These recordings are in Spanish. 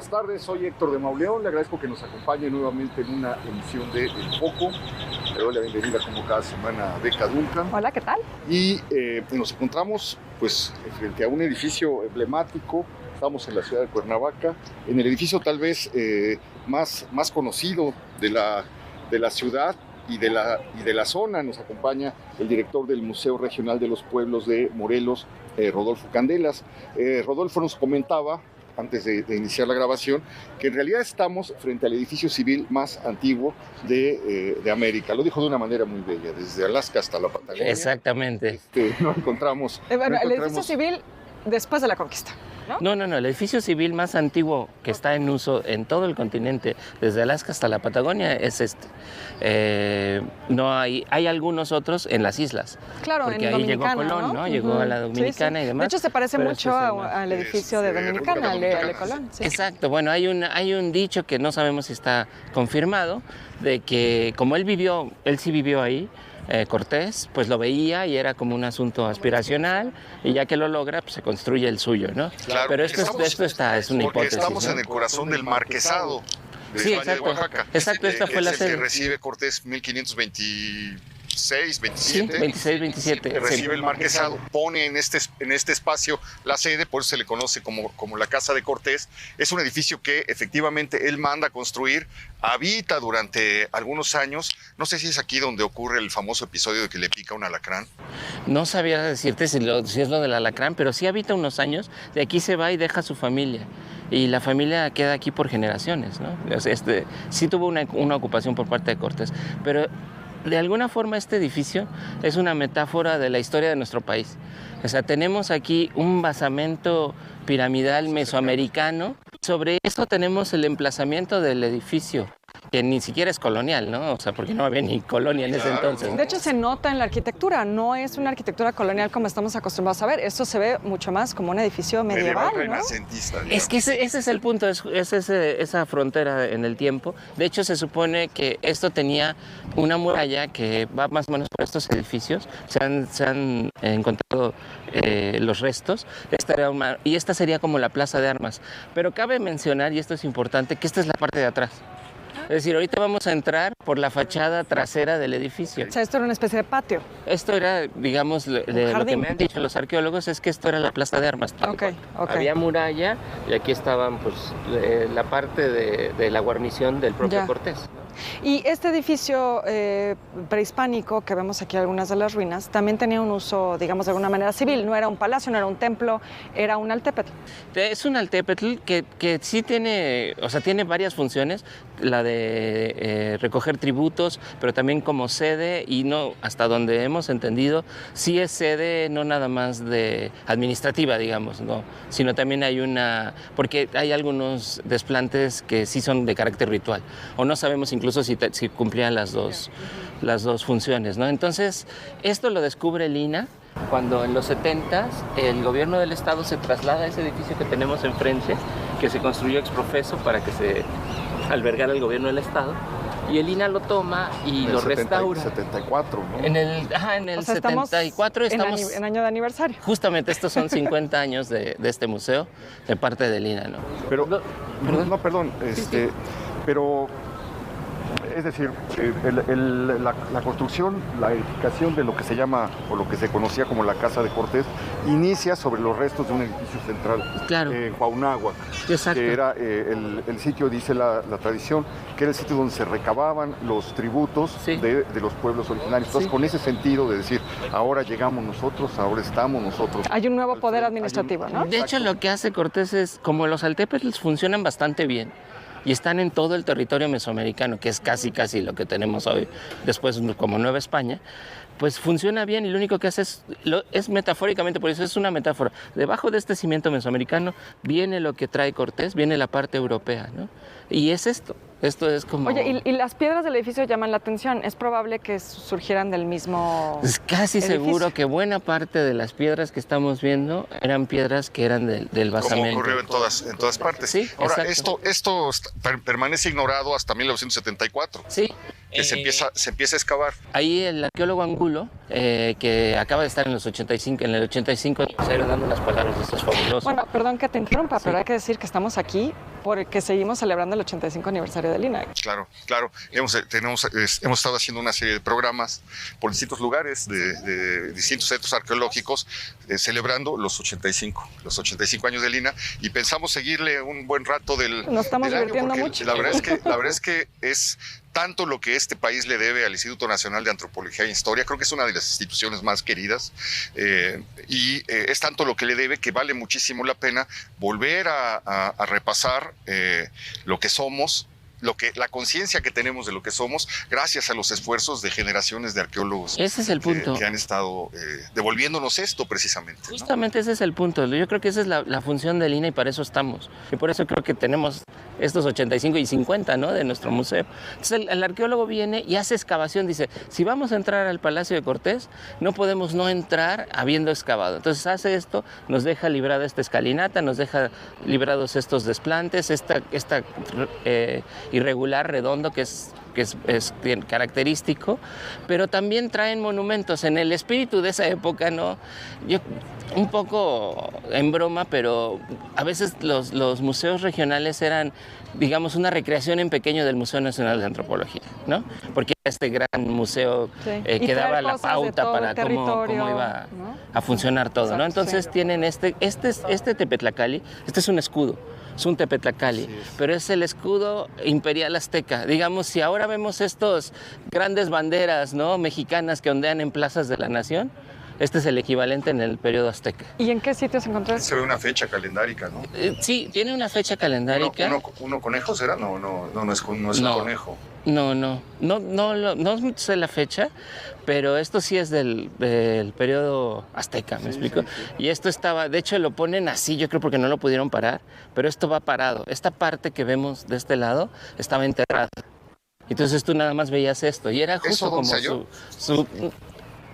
buenas tardes. Soy Héctor de Mauleón. Le agradezco que nos acompañe nuevamente en una emisión de El Foco. Le doy la bienvenida como cada semana a Beca Duncan. Hola, ¿qué tal? Y nos encontramos pues frente a un edificio emblemático. Estamos en la ciudad de Cuernavaca, en el edificio tal vez más conocido de la ciudad y de la zona. Nos acompaña el director del Museo Regional de los Pueblos de Morelos, Rodolfo Candelas. Rodolfo nos comentaba, antes de iniciar la grabación, que en realidad estamos frente al edificio civil más antiguo de América. Lo dijo de una manera muy bella, desde Alaska hasta la Patagonia. Exactamente. Nos encontramos... el edificio civil después de la conquista, ¿no? No, el edificio civil más antiguo que está en uso en todo el continente, desde Alaska hasta la Patagonia, es este. No hay algunos otros en las islas. Claro, porque en ahí llegó Dominicana, Colón, ¿no? Uh-huh. Llegó a la Dominicana, sí. Y demás. De hecho, se parece mucho al edificio de Dominicana, al de Colón. Colón. Sí. Exacto. Bueno, hay un dicho que no sabemos si está confirmado, de que como él sí vivió ahí, Cortés, pues lo veía y era como un asunto aspiracional, y ya que lo logra, pues se construye el suyo, ¿no? Claro, pero esto es una porque hipótesis. Estamos, ¿no? en el corazón del Marquesado de Sí, Valle de Oaxaca. Exacto, esta fue la es el sede. que recibe Cortés 1526, 27. Sí, 26, 27. Recibe el Marquesado, pone en este espacio la sede, por eso se le conoce como la Casa de Cortés. Es un edificio que efectivamente él manda a construir, habita durante algunos años. No sé si es aquí donde ocurre el famoso episodio de que le pica un alacrán. No sabía decirte si es lo del alacrán, pero sí habita unos años. De aquí se va y deja a su familia. Y la familia queda aquí por generaciones, ¿no? Sí tuvo una ocupación por parte de Cortés, pero de alguna forma este edificio es una metáfora de la historia de nuestro país. O sea, tenemos aquí un basamento piramidal mesoamericano. Sobre esto tenemos el emplazamiento del edificio, que ni siquiera es colonial, ¿no? O sea, porque no había ni colonia en ese entonces, ¿no? De hecho, se nota en la arquitectura, no es una arquitectura colonial como estamos acostumbrados a ver. Esto se ve mucho más como un edificio medieval, ¿no? Renacentista. Es que ese es el punto, es esa frontera en el tiempo. De hecho, se supone que esto tenía una muralla que va más o menos por estos edificios. Se han encontrado los restos. Y esta sería como la plaza de armas. Pero cabe mencionar, y esto es importante, que esta es la parte de atrás. Es decir, ahorita vamos a entrar por la fachada trasera del edificio. O sea, esto era una especie de patio. Esto era, digamos, lo que me han dicho los arqueólogos es que esto era la plaza de armas. Okay. Había muralla y aquí estaban pues la parte de la guarnición del propio Cortés, ¿no? Y este edificio prehispánico, que vemos aquí algunas de las ruinas, también tenía un uso, digamos, de alguna manera civil. No era un palacio, no era un templo, era un altépetl. Es un altépetl que sí tiene, o sea, tiene varias funciones. La de recoger tributos, pero también como sede, y no, hasta donde hemos entendido, sí es sede no nada más de administrativa, digamos, no, sino también hay porque hay algunos desplantes que sí son de carácter ritual, o no sabemos incluso si cumplían las dos funciones, ¿no? Entonces, esto lo descubre el INAH cuando en los 70s el gobierno del estado se traslada a ese edificio que tenemos enfrente, que se construyó ex profeso para que se albergara el gobierno del estado, y el INAH lo toma y lo restaura. En el 74, ¿no? En el 74 estamos en año de aniversario. Justamente estos son 50 años de este museo, de parte del INAH, ¿no? Pero, perdón, pero... Es decir, la construcción, la edificación de lo que se llama o lo que se conocía como la Casa de Cortés inicia sobre los restos de un edificio central, claro, en Cuauhnáhuac, exacto, que era el sitio, dice la tradición, que era el sitio donde se recababan los tributos de los pueblos originarios. Entonces, con ese sentido de decir, ahora llegamos nosotros, ahora estamos nosotros. Hay un nuevo poder administrativo, ¿no? De hecho, lo que hace Cortés es, como los altépetls funcionan bastante bien, y están en todo el territorio mesoamericano, que es casi lo que tenemos hoy, después como Nueva España, pues funciona bien, y lo único que hace es metafóricamente, por eso es una metáfora. Debajo de este cimiento mesoamericano viene lo que trae Cortés, viene la parte europea, ¿no? Y es esto es como... Oye, y las piedras del edificio llaman la atención. ¿Es probable que surgieran del mismo Es casi edificio? seguro que buena parte de las piedras que estamos viendo eran piedras que eran del basamento. Como ocurrió en todas partes. Sí, ahora, exacto. esto permanece ignorado hasta 1974. Sí. que se empieza a excavar. Ahí el arqueólogo Angulo, que acaba de estar en el 85 aniversario dando unas palabras de estos fabulosos. Bueno, perdón que te interrumpa, Sí. pero hay que decir que estamos aquí porque seguimos celebrando el 85 aniversario del INAH. Claro. Hemos estado haciendo una serie de programas por distintos lugares de distintos centros arqueológicos celebrando los 85 años del INAH, y pensamos seguirle un buen rato Nos estamos del año, divirtiendo porque mucho. La verdad es que es tanto lo que este país le debe al Instituto Nacional de Antropología e Historia. Creo que es una de las instituciones más queridas, y es tanto lo que le debe que vale muchísimo la pena volver a repasar lo que somos, la conciencia que tenemos de lo que somos, gracias a los esfuerzos de generaciones de arqueólogos. Ese es el punto. Que han estado devolviéndonos esto precisamente, ¿no? Justamente ese es el punto. Yo creo que esa es la función del INAH y para eso estamos. Y por eso creo que tenemos estos 85 y 50, ¿no?, de nuestro museo. Entonces el arqueólogo viene y hace excavación. Dice, si vamos a entrar al Palacio de Cortés, no podemos no entrar habiendo excavado. Entonces hace esto, nos deja librada esta escalinata, nos deja librados estos desplantes, esta irregular, redondo, que es característico, pero también traen monumentos en el espíritu de esa época, ¿no? Yo, un poco en broma, pero a veces los museos regionales eran, digamos, una recreación en pequeño del Museo Nacional de Antropología, ¿no? Porque era este gran museo que daba la pauta para cómo iba, ¿no?, a funcionar todo, exacto, ¿no? Entonces tienen este Tepetlacali, este es un escudo. Es un Tepetlacali, pero es el escudo imperial azteca. Digamos, si ahora vemos estos grandes banderas, ¿no?, mexicanas que ondean en plazas de la nación, este es el equivalente en el periodo azteca. ¿Y en qué sitio se encontró? Se ve una fecha calendárica, ¿no? Sí, tiene una fecha calendárica. ¿Uno conejo será? No es un conejo. No sé la fecha, pero esto sí es del periodo azteca, ¿me explico? Sí. Y esto estaba, de hecho lo ponen así, yo creo porque no lo pudieron parar, pero esto va parado. Esta parte que vemos de este lado estaba enterrada. Entonces tú nada más veías esto y era justo como su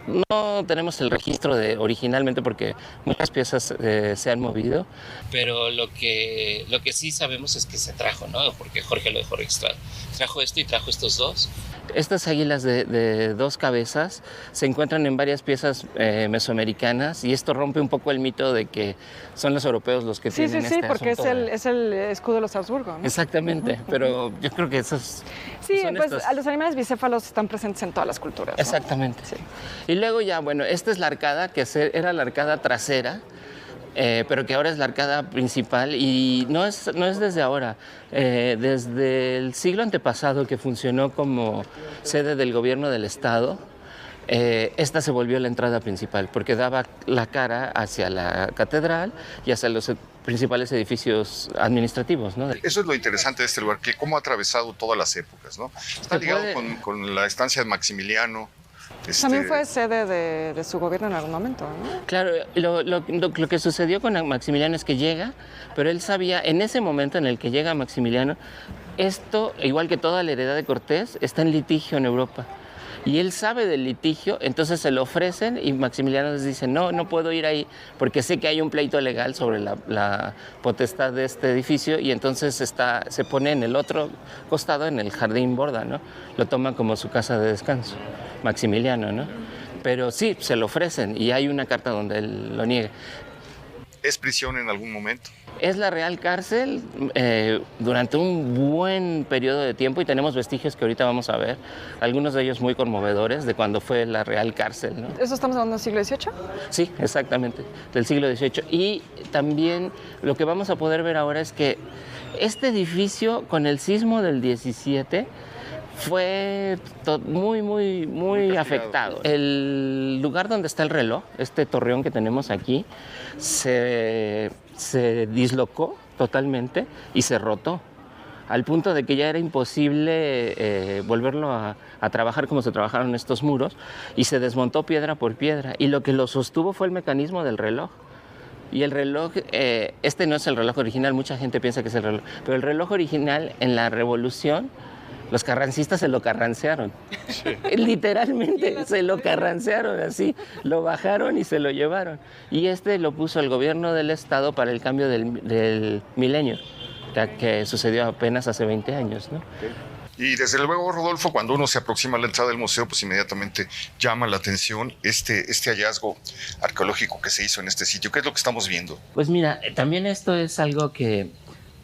no tenemos el registro de originalmente porque muchas piezas se han movido, pero lo que sí sabemos es que se trajo, ¿no? Porque Jorge lo dejó registrado. Trajo esto y trajo estos dos. Estas águilas de dos cabezas se encuentran en varias piezas mesoamericanas y esto rompe un poco el mito de que son los europeos los que tienen este asunto. Sí, porque es el escudo de los Habsburgo, ¿no? Exactamente, pero yo creo que esos... Sí, pues los animales bicéfalos están presentes en todas las culturas, ¿no? Exactamente. Sí. Y luego ya, bueno, esta es la arcada, que era la arcada trasera, pero que ahora es la arcada principal y no es desde ahora. Desde el siglo antepasado, que funcionó como sede del gobierno del estado, esta se volvió la entrada principal porque daba la cara hacia la catedral y hacia los principales edificios administrativos, ¿no? Eso es lo interesante de este lugar, que cómo ha atravesado todas las épocas, ¿no? Está ligado con la estancia de Maximiliano. También fue sede de su gobierno en algún momento, ¿no? Claro, lo que sucedió con Maximiliano es que llega, pero él sabía, en ese momento en el que llega Maximiliano, esto, igual que toda la heredad de Cortés, está en litigio en Europa. Y él sabe del litigio, entonces se lo ofrecen y Maximiliano les dice, no puedo ir ahí porque sé que hay un pleito legal sobre la potestad de este edificio y entonces se pone en el otro costado, en el jardín Borda, ¿no? Lo toma como su casa de descanso, Maximiliano, ¿no? Pero sí, se lo ofrecen y hay una carta donde él lo niega. ¿Es prisión en algún momento? Es la Real Cárcel durante un buen periodo de tiempo y tenemos vestigios que ahorita vamos a ver, algunos de ellos muy conmovedores de cuando fue la Real Cárcel, ¿no? ¿Eso estamos hablando del siglo XVIII? Sí, exactamente, del siglo XVIII. Y también lo que vamos a poder ver ahora es que este edificio con el sismo del 17 fue muy afectado. El lugar donde está el reloj, este torreón que tenemos aquí, se dislocó totalmente y se rotó, al punto de que ya era imposible volverlo a trabajar como se trabajaron estos muros, y se desmontó piedra por piedra, y lo que lo sostuvo fue el mecanismo del reloj. Y el reloj, este no es el reloj original, mucha gente piensa que es el reloj, pero el reloj original en la Revolución, los carrancistas se lo carrancearon. Sí. Literalmente se lo carrancearon así, lo bajaron y se lo llevaron. Y este lo puso el gobierno del estado para el cambio del milenio, que sucedió apenas hace 20 años, ¿no? Y desde luego, Rodolfo, cuando uno se aproxima a la entrada del museo, pues inmediatamente llama la atención este hallazgo arqueológico que se hizo en este sitio. ¿Qué es lo que estamos viendo? Pues mira, también esto es algo que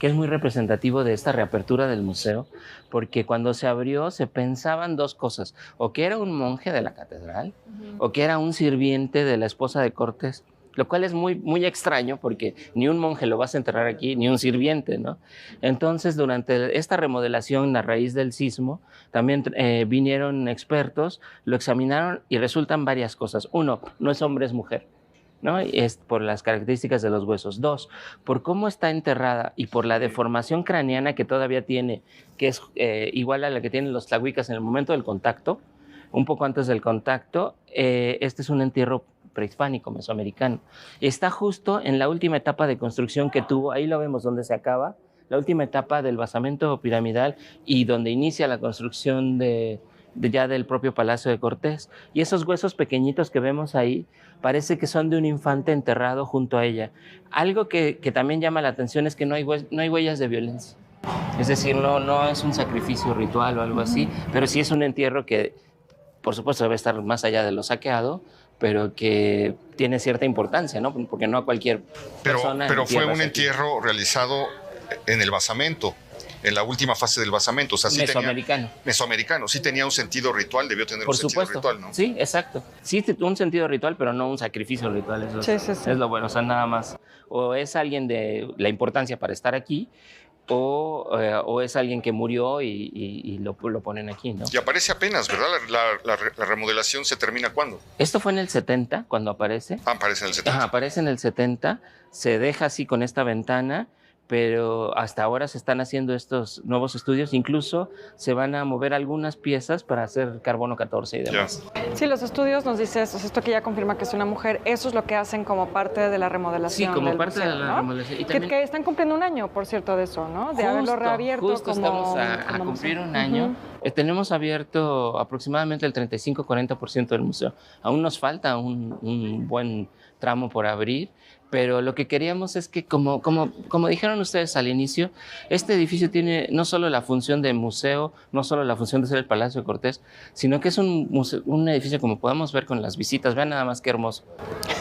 es muy representativo de esta reapertura del museo, porque cuando se abrió se pensaban dos cosas, o que era un monje de la catedral, o que era un sirviente de la esposa de Cortés, lo cual es muy, muy extraño porque ni un monje lo vas a enterrar aquí, ni un sirviente, ¿no? Entonces, durante esta remodelación a raíz del sismo, también vinieron expertos, lo examinaron y resultan varias cosas. Uno, no es hombre, es mujer, ¿no? Es por las características de los huesos. Dos, por cómo está enterrada y por la deformación craneana que todavía tiene, que es igual a la que tienen los tlahuicas en el momento del contacto, un poco antes del contacto. Este es un entierro prehispánico, mesoamericano. Está justo en la última etapa de construcción que tuvo, ahí lo vemos donde se acaba, la última etapa del basamento piramidal y donde inicia la construcción ya del propio Palacio de Cortés. Y esos huesos pequeñitos que vemos ahí parece que son de un infante enterrado junto a ella. Algo que también llama la atención es que no hay huellas de violencia. Es decir, no es un sacrificio ritual o algo así, pero sí es un entierro que, por supuesto, debe estar más allá de lo saqueado, pero que tiene cierta importancia, ¿no? Porque no a cualquier persona. Pero fue un entierro realizado en el basamento, en la última fase del basamento. O sea, sí mesoamericano. Mesoamericano, sí tenía un sentido ritual, debió tener por un supuesto. sentido ritual, ¿no? Sí, exacto. Sí, un sentido ritual, pero no un sacrificio ritual. Eso sí. Es lo bueno. O sea, nada más. O es alguien de la importancia para estar aquí, o es alguien que murió y lo ponen aquí, ¿no? Y aparece apenas, ¿verdad? La remodelación se termina ¿cuándo? Esto fue en el 70, cuando aparece. Aparece en el 70. Aparece en el 70, se deja así con esta ventana, pero hasta ahora se están haciendo estos nuevos estudios, incluso se van a mover algunas piezas para hacer carbono 14 y demás. Sí, los estudios nos dices, esto que ya confirma que es una mujer, eso es lo que hacen como parte de la remodelación. Sí, como del parte museo, de la ¿no? remodelación. Y también, que están cumpliendo un año, por cierto, de eso, ¿no? De haberlo reabierto. Justo estamos a cumplir un año. Tenemos abierto aproximadamente el 35-40% del museo. Aún nos falta un buen tramo por abrir, pero lo que queríamos es que, como dijeron ustedes al inicio, este edificio tiene no solo la función de museo, no solo la función de ser el Palacio de Cortés, sino que es un edificio como podemos ver con las visitas. Vean nada más qué hermoso.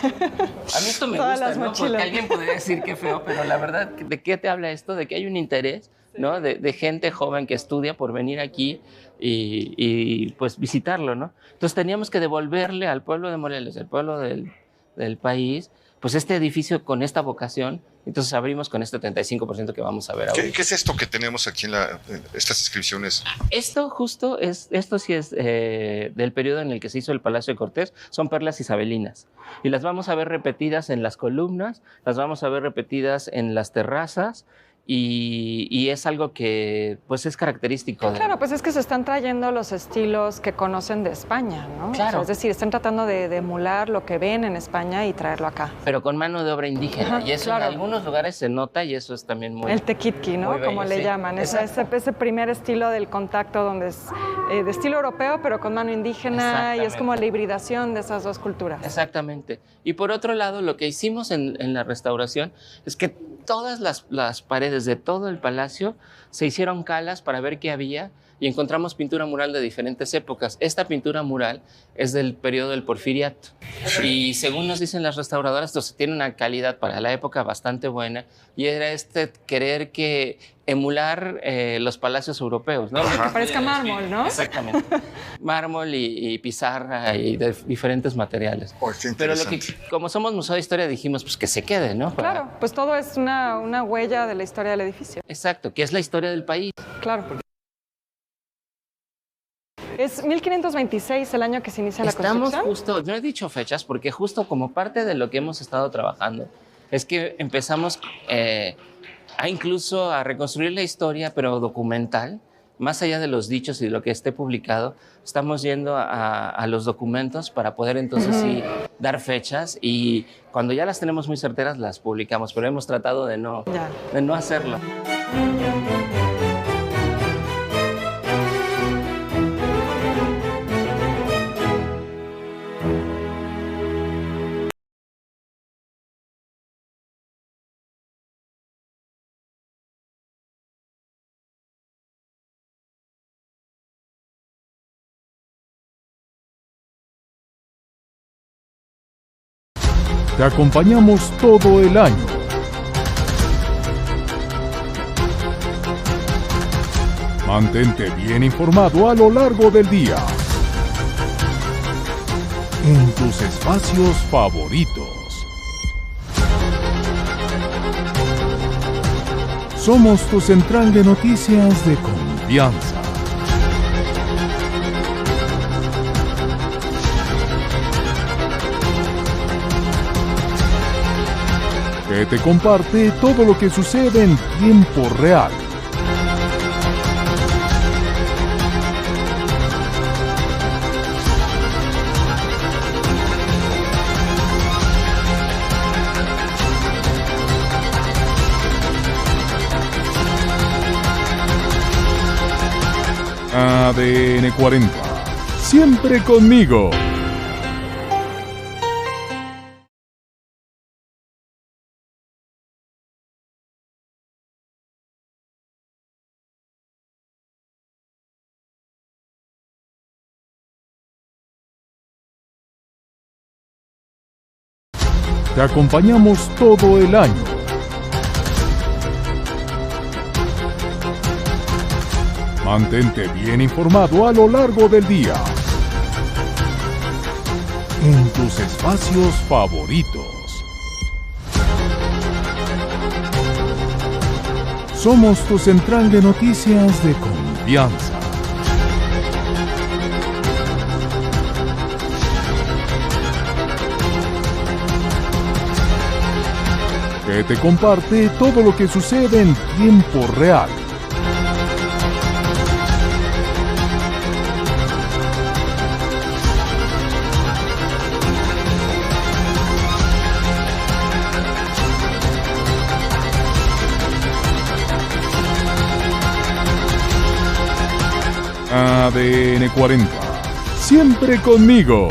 A mí esto me gusta, ¿no? Porque alguien podría decir qué feo, pero la verdad, ¿de qué te habla esto? De que hay un interés, ¿no? De gente joven que estudia por venir aquí y pues visitarlo, ¿no? Entonces teníamos que devolverle al pueblo de Morelos, al pueblo del país, pues este edificio con esta vocación. Entonces abrimos con este 35% que vamos a ver ahora. ¿Qué es esto que tenemos aquí en estas inscripciones? Esto sí es del periodo en el que se hizo el Palacio de Cortés, son perlas isabelinas. Y las vamos a ver repetidas en las columnas, las vamos a ver repetidas en las terrazas, y es algo que pues es característico. Claro, pues es que se están trayendo los estilos que conocen de España, ¿no? Claro. O sea, es decir, están tratando de emular lo que ven en España y traerlo acá. Pero con mano de obra indígena. Y eso claro. En algunos lugares se nota y eso es también muy... El tequitqui, ¿no? Bello, como le llaman. Ese primer estilo del contacto donde es de estilo europeo, pero con mano indígena, y es como la hibridación de esas dos culturas. Exactamente. Y por otro lado, lo que hicimos en la restauración es que todas las paredes de todo el palacio se hicieron calas para ver qué había y encontramos pintura mural de diferentes épocas. Esta pintura mural es del periodo del Porfiriato y según nos dicen las restauradoras, esto tiene una calidad para la época bastante buena y era querer emular los palacios europeos, ¿no? Que parezca mármol, ¿no? Exactamente. Mármol y pizarra y de diferentes materiales. Pero como somos Museo de Historia, dijimos pues que se quede, ¿no? Claro, pues todo es una huella de la historia del edificio. Exacto, que es la historia del país. Claro. Es 1526 el año que se inicia la construcción. Estamos justo, no he dicho fechas porque justo como parte de lo que hemos estado trabajando es que empezamos incluso a reconstruir la historia, pero documental, más allá de los dichos y de lo que esté publicado, estamos yendo a los documentos para poder entonces sí dar fechas y cuando ya las tenemos muy certeras las publicamos, pero hemos tratado de no hacerlo. Te acompañamos todo el año. Mantente bien informado a lo largo del día. En tus espacios favoritos. Somos tu central de noticias de confianza. Que te comparte todo lo que sucede en tiempo real. ADN 40. Siempre conmigo. Te acompañamos todo el año. Mantente bien informado a lo largo del día. En tus espacios favoritos. Somos tu central de noticias de confianza. Que te comparte todo lo que sucede en tiempo real. ADN 40. Siempre conmigo.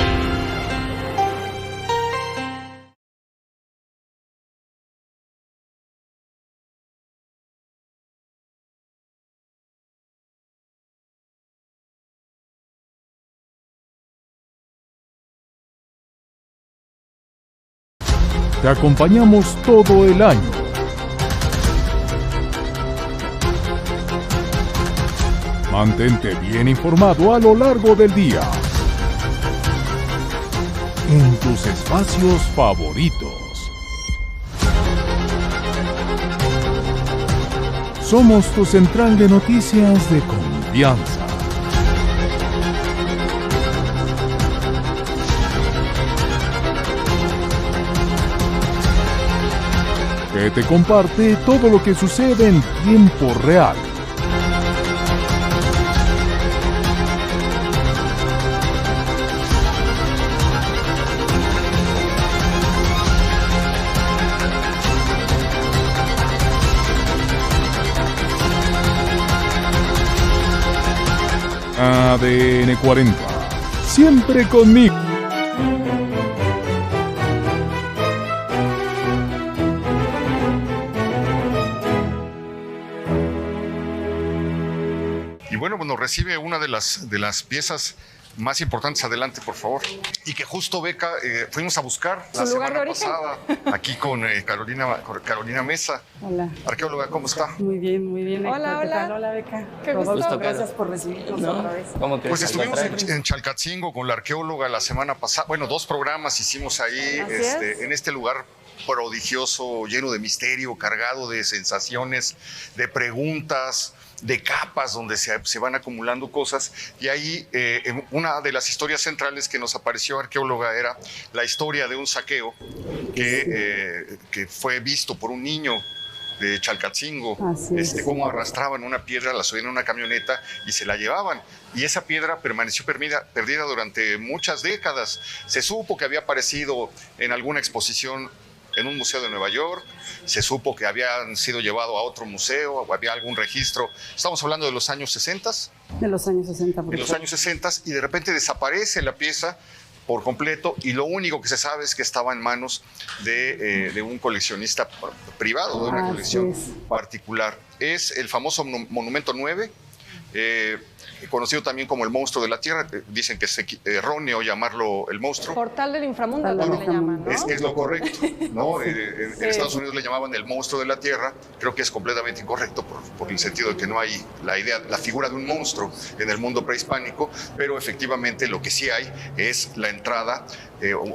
Te acompañamos todo el año. Mantente bien informado a lo largo del día. En tus espacios favoritos. Somos tu central de noticias de confianza. Que te comparte todo lo que sucede en tiempo real. ADN 40. Siempre conmigo. Y bueno, pues nos recibe una de las piezas más importantes. Adelante, por favor. Y que justo, Beca, fuimos a buscar la semana pasada aquí con Carolina Mesa. Hola. Arqueóloga, ¿cómo está? Muy bien, muy bien. Hola, ¿Qué tal? hola. Hola, Beca. Qué gusto. Rodolfo, gracias por recibirnos otra vez. ¿Cómo que Pues al estuvimos contrario? en Chalcatzingo con la arqueóloga la semana pasada. Bueno, 2 programas hicimos ahí, Así es. en este lugar prodigioso, lleno de misterio, cargado de sensaciones, de preguntas, de capas donde se van acumulando cosas. Y ahí una de las historias centrales que nos apareció, arqueóloga, era la historia de un saqueo que fue visto por un niño de Chalcatzingo. Así es. Cómo arrastraban una piedra, la subían en una camioneta y se la llevaban. Y esa piedra permaneció perdida durante muchas décadas. Se supo que había aparecido en alguna exposición en un museo de Nueva York, se supo que habían sido llevados a otro museo, o había algún registro. Estamos hablando de los años 60. De los años 60. En los años 60, y de repente desaparece la pieza por completo, y lo único que se sabe es que estaba en manos de un coleccionista privado, de una colección particular. Es el famoso Monumento 9. conocido también como el monstruo de la Tierra. Dicen que es erróneo llamarlo el monstruo. Portal del inframundo Portal del también le llaman, ¿no? Es lo correcto, ¿no? En Estados Unidos le llamaban el monstruo de la Tierra. Creo que es completamente incorrecto por el sentido de que no hay la figura de un monstruo en el mundo prehispánico, pero efectivamente lo que sí hay es la entrada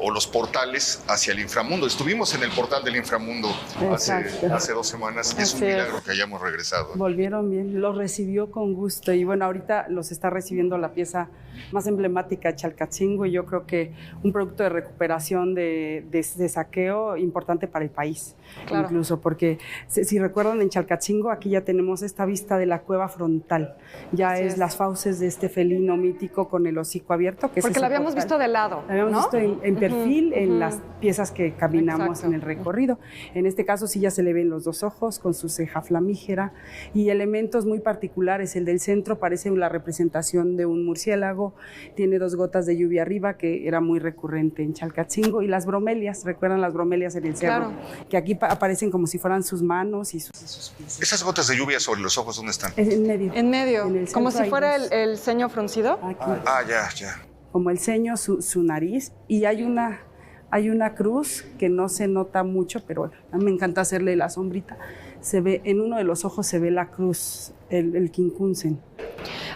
o los portales hacia el inframundo. Estuvimos en el portal del inframundo hace 2 semanas y es un milagro que hayamos regresado. Volvieron bien, los recibió con gusto y bueno, ahorita los está recibiendo la pieza más emblemática de Chalcatzingo y yo creo que un producto de recuperación de saqueo importante para el país, claro. Incluso porque si recuerdan en Chalcatzingo aquí ya tenemos esta vista de la cueva frontal, ya es las fauces de este felino mítico con el hocico abierto. Que porque la habíamos visto de lado, la habíamos visto en perfil en las piezas que caminamos en el recorrido. En este caso sí ya se le ven los 2 ojos con su ceja flamígera y elementos muy particulares. El del centro parece la representación de un murciélago, tiene 2 gotas de lluvia arriba, que era muy recurrente en Chalcatzingo, y las bromelias, ¿recuerdan las bromelias en el cerro? Claro. Que aquí aparecen como si fueran sus manos y sus pies. ¿Esas gotas de lluvia sobre los ojos dónde están? En medio. En medio, como si fuera el ceño fruncido. Aquí. Ya. Como el ceño, su nariz, y hay una cruz que no se nota mucho, pero bueno, a mí me encanta hacerle la sombrita. Se ve, en uno de los ojos se ve la cruz, el quincunsen.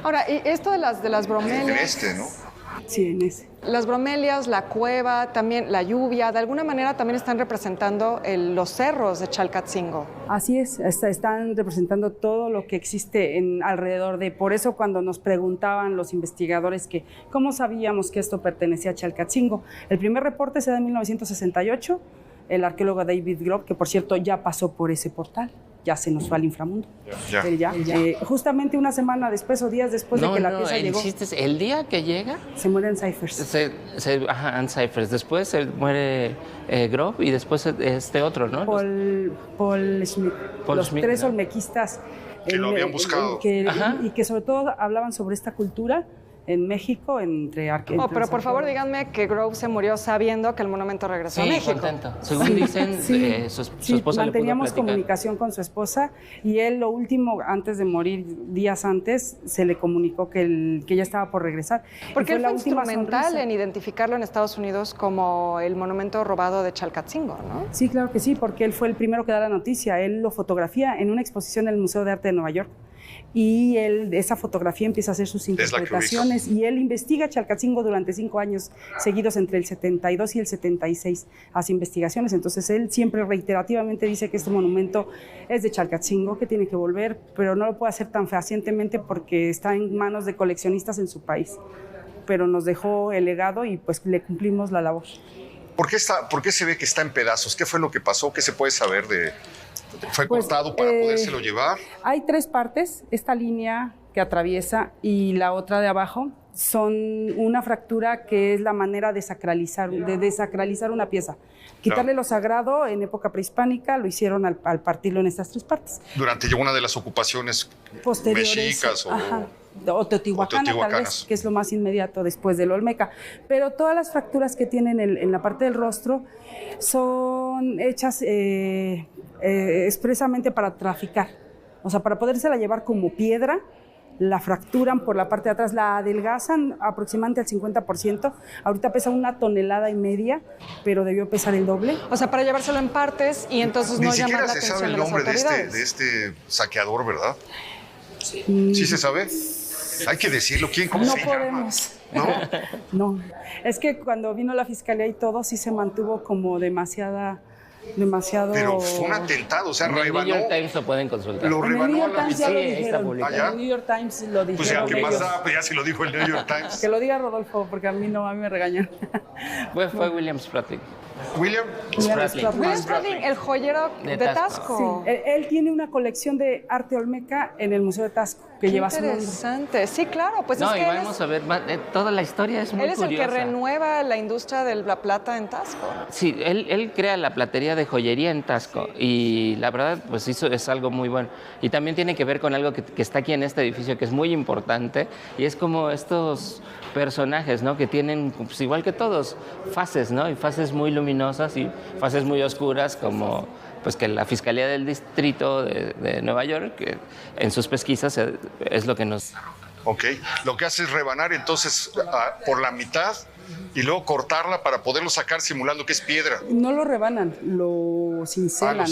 Ahora, y esto de las bromelias... En este, ¿no? Sí, en ese. Las bromelias, la cueva, también la lluvia, de alguna manera también están representando los cerros de Chalcatzingo. Así es, están representando todo lo que existe alrededor de... Por eso cuando nos preguntaban los investigadores que cómo sabíamos que esto pertenecía a Chalcatzingo, el primer reporte se da en 1968, el arqueólogo David Grob, que por cierto ya pasó por ese portal, ya se nos fue al inframundo. Justamente una semana después o días después de que la pieza llegó. ¿El día que llega? Se muere en Cyphers. En Cyphers. Después se muere Grob y después este otro, ¿no? Paul Schmidt. Los Schmidt, 3 olmequistas. Que lo habían buscado. Y que sobre todo hablaban sobre esta cultura en México, entre arqueólogos. Pero por favor díganme que Grove se murió sabiendo que el monumento regresó a México. Contento. Según dicen, su esposa manteníamos le pudo comunicación con su esposa y él lo último, antes de morir, días antes, se le comunicó que ya estaba por regresar. Porque él fue instrumental en identificarlo en Estados Unidos como el monumento robado de Chalcatzingo, ¿no? Sí, claro que sí, porque él fue el primero que da la noticia. Él lo fotografía en una exposición en el Museo de Arte de Nueva York. Y esa fotografía empieza a hacer sus interpretaciones y él investiga Chalcatzingo durante 5 años seguidos entre el 72 y el 76, hace investigaciones. Entonces él siempre reiterativamente dice que este monumento es de Chalcatzingo, que tiene que volver, pero no lo puede hacer tan fehacientemente porque está en manos de coleccionistas en su país. Pero nos dejó el legado y pues le cumplimos la labor. ¿Por qué se ve que está en pedazos? ¿Qué fue lo que pasó? ¿Qué se puede saber de...? ¿Fue cortado para podérselo llevar? Hay 3 partes, esta línea que atraviesa y la otra de abajo son una fractura que es la manera de desacralizar una pieza. Quitarle lo sagrado en época prehispánica lo hicieron al partirlo en estas 3 partes. Durante una de las ocupaciones posteriores, mexicas o teotihuacanas, tal vez, que es lo más inmediato después del Olmeca. Pero todas las fracturas que tienen en la parte del rostro son hechas expresamente para traficar. O sea, para podérsela llevar como piedra, la fracturan por la parte de atrás, la adelgazan aproximadamente al 50%. Ahorita pesa 1,5 toneladas, pero debió pesar el doble. O sea, para llevárselo en partes y entonces no llamar la atención de las autoridades. Ni siquiera se sabe el nombre de este saqueador, ¿verdad? ¿Sí se sabe? Hay que decirlo. ¿Cómo se llama? No podemos. No. Es que cuando vino la fiscalía y todo, sí se mantuvo como demasiado... Pero fue un atentado, o sea, en el New York Times lo pueden consultar. Lo rebanó a la fiscalía. Sí, está publicado. En el New York Times lo dijeron. Pues ya, ¿qué más ellos. da? Pues ya se lo dijo el New York Times. Que lo diga Rodolfo, porque a mí me regañan. Fue William Spratling. William Spratling, el joyero de Taxco. Sí, él tiene una colección de arte olmeca en el Museo de Taxco que lleva su nombre. Interesante. Sí, claro. Pues y es que vamos a ver, toda la historia es muy curiosa. Él es el que renueva la industria de la plata en Taxco. Sí, él crea la platería de joyería en Taxco y la verdad, pues eso es algo muy bueno. Y también tiene que ver con algo que está aquí en este edificio que es muy importante y es como estos personajes, ¿no? Que tienen, pues, igual que todos, fases, ¿no? Y fases muy luminosas y fases muy oscuras, como pues que la Fiscalía del Distrito de Nueva York, que en sus pesquisas es lo que nos Ok. Lo que hace es rebanar entonces por la mitad y luego cortarla para poderlo sacar simulando que es piedra. No lo rebanan, lo cincelan.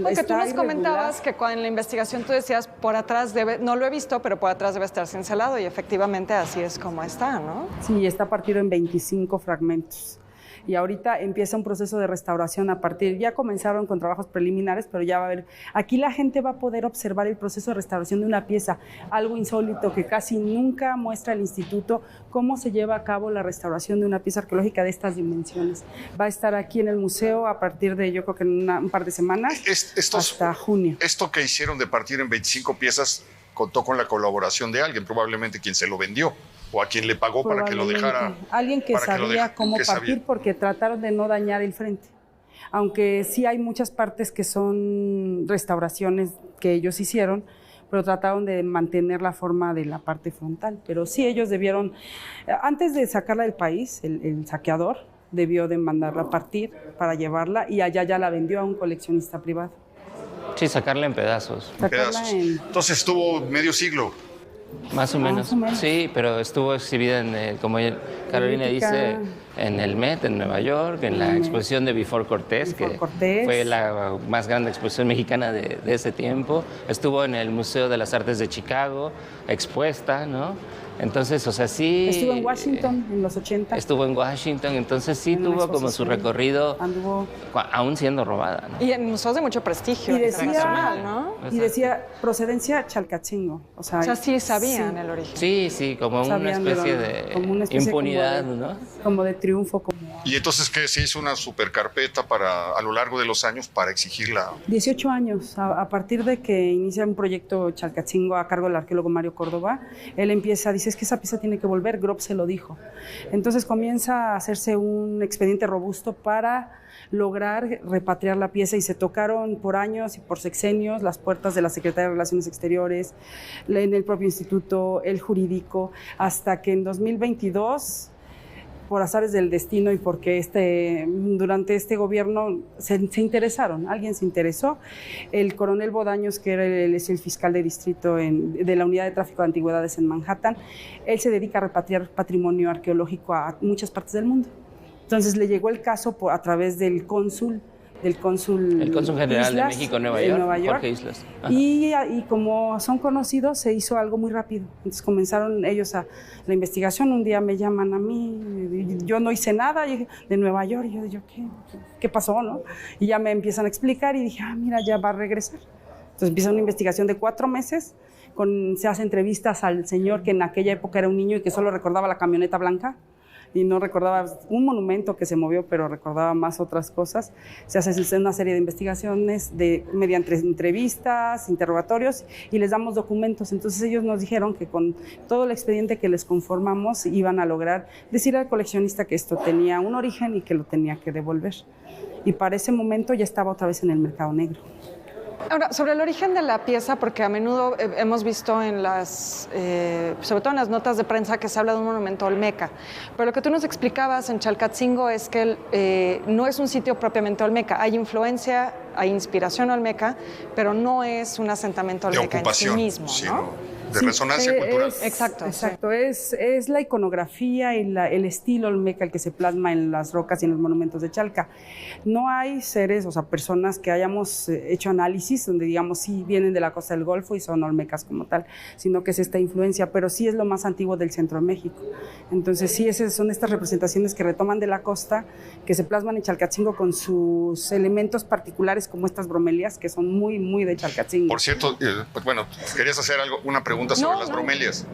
Porque tú nos comentabas que en la investigación tú decías por atrás no lo he visto, pero por atrás debe estar cincelado y efectivamente así es como está, ¿no? Sí, está partido en 25 fragmentos. Y ahorita empieza un proceso de restauración ya comenzaron con trabajos preliminares, pero ya va a haber, aquí la gente va a poder observar el proceso de restauración de una pieza, algo insólito que casi nunca muestra el instituto, cómo se lleva a cabo la restauración de una pieza arqueológica de estas dimensiones. Va a estar aquí en el museo a partir de, yo creo que en un par de semanas, hasta junio. Esto que hicieron de partir en 25 piezas contó con la colaboración de alguien, probablemente quien se lo vendió. O a quien le pagó para que lo dejara. Alguien que sabía cómo partir porque trataron de no dañar el frente. Aunque sí hay muchas partes que son restauraciones que ellos hicieron, pero trataron de mantener la forma de la parte frontal. Pero sí ellos debieron, antes de sacarla del país, el saqueador debió de mandarla a partir para llevarla y allá ya la vendió a un coleccionista privado. Sí, sacarla en pedazos. Entonces estuvo medio siglo. Más o menos. Sí, pero estuvo exhibida como Carolina dice, en el Met, en Nueva York, en la exposición de Before Cortés, que fue la más grande exposición mexicana de ese tiempo. Estuvo en el Museo de las Artes de Chicago, expuesta, ¿no? Entonces, o sea, sí... Estuvo en Washington en los 80. Estuvo en Washington, entonces sí tuvo como su recorrido, aún siendo robada, ¿no? Y en museos de mucho prestigio internacional, ¿no? Y decía procedencia Chalcatzingo. O sea sí sabían el origen. Sí, como una especie de impunidad, ¿no? Como de triunfo. Y entonces, ¿qué? Se hizo una super carpeta a lo largo de los años para exigirla. 18 años. A partir de que inicia un proyecto Chalcatzingo a cargo del arqueólogo Mario Córdoba, él empieza, dice, es que esa pieza tiene que volver, Grob se lo dijo. Entonces comienza a hacerse un expediente robusto para lograr repatriar la pieza y se tocaron por años y por sexenios las puertas de la Secretaría de Relaciones Exteriores, en el propio instituto, el jurídico, hasta que en 2022... por azares del destino y porque durante este gobierno se interesaron, alguien se interesó. El coronel Bodaños, que es el fiscal de distrito de la Unidad de Tráfico de Antigüedades en Manhattan, él se dedica a repatriar patrimonio arqueológico a muchas partes del mundo. Entonces le llegó el caso a través del cónsul general Islas, de México, Nueva York, Jorge Islas. Y como son conocidos, se hizo algo muy rápido. Entonces comenzaron ellos a la investigación. Un día me llaman a mí, yo no hice nada de Nueva York. Y yo ¿qué pasó, no? Y ya me empiezan a explicar y dije, mira, ya va a regresar. Entonces empieza una investigación de 4 meses. Se hace entrevistas al señor que en aquella época era un niño y que solo recordaba la camioneta blanca. Y no recordaba un monumento que se movió, pero recordaba más otras cosas. Se hace una serie de investigaciones mediante entrevistas, interrogatorios, y les damos documentos. Entonces ellos nos dijeron que con todo el expediente que les conformamos iban a lograr decir al coleccionista que esto tenía un origen y que lo tenía que devolver. Y para ese momento ya estaba otra vez en el mercado negro. Ahora, sobre el origen de la pieza, porque a menudo hemos visto sobre todo en las notas de prensa que se habla de un monumento olmeca, pero lo que tú nos explicabas en Chalcatzingo es que no es un sitio propiamente olmeca, hay influencia, hay inspiración olmeca, pero no es un asentamiento olmeca en sí mismo, ¿no? De resonancia cultural. Exacto. Es la iconografía y el estilo olmeca el que se plasma en las rocas y en los monumentos de Chalca. No hay seres, o sea, personas que hayamos hecho análisis donde digamos sí vienen de la costa del Golfo y son olmecas como tal, sino que es esta influencia, pero sí es lo más antiguo del centro de México. Entonces sí, son estas representaciones que retoman de la costa, que se plasman en Chalcatzingo con sus elementos particulares como estas bromelias que son muy, muy de Chalcatzingo. Por cierto, pues bueno, querías hacer una pregunta sobre las bromelias.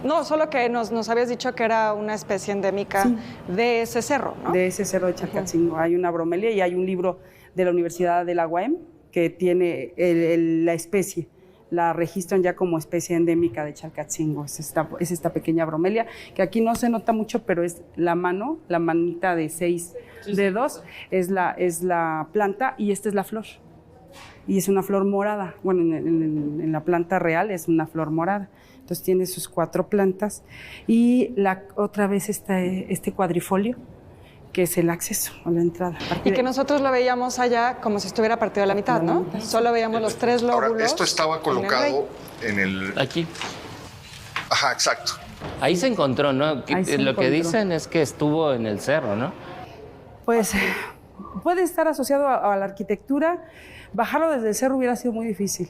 No, solo que nos habías dicho que era una especie endémica de ese cerro, ¿no? De ese cerro de Chalcatzingo. Hay una bromelia y hay un libro de la Universidad de la UAM que tiene la especie. La registran ya como especie endémica de Chalcatzingo. Es esta pequeña bromelia, que aquí no se nota mucho, pero es la manita de 6 dedos, es la planta y esta es la flor. Y es una flor morada. Bueno, en la planta real es una flor morada. Entonces tiene sus 4 plantas. Y otra vez este cuadrifolio, que es el acceso a la entrada. Y que nosotros lo veíamos allá como si estuviera partido a la mitad, ¿no? Solo veíamos los 3 lóbulos. Ahora, esto estaba colocado en el... Aquí. Ajá, exacto. Ahí se encontró, ¿no? Lo que dicen es que estuvo en el cerro, ¿no? Pues puede estar asociado a la arquitectura. Bajarlo desde el cerro hubiera sido muy difícil.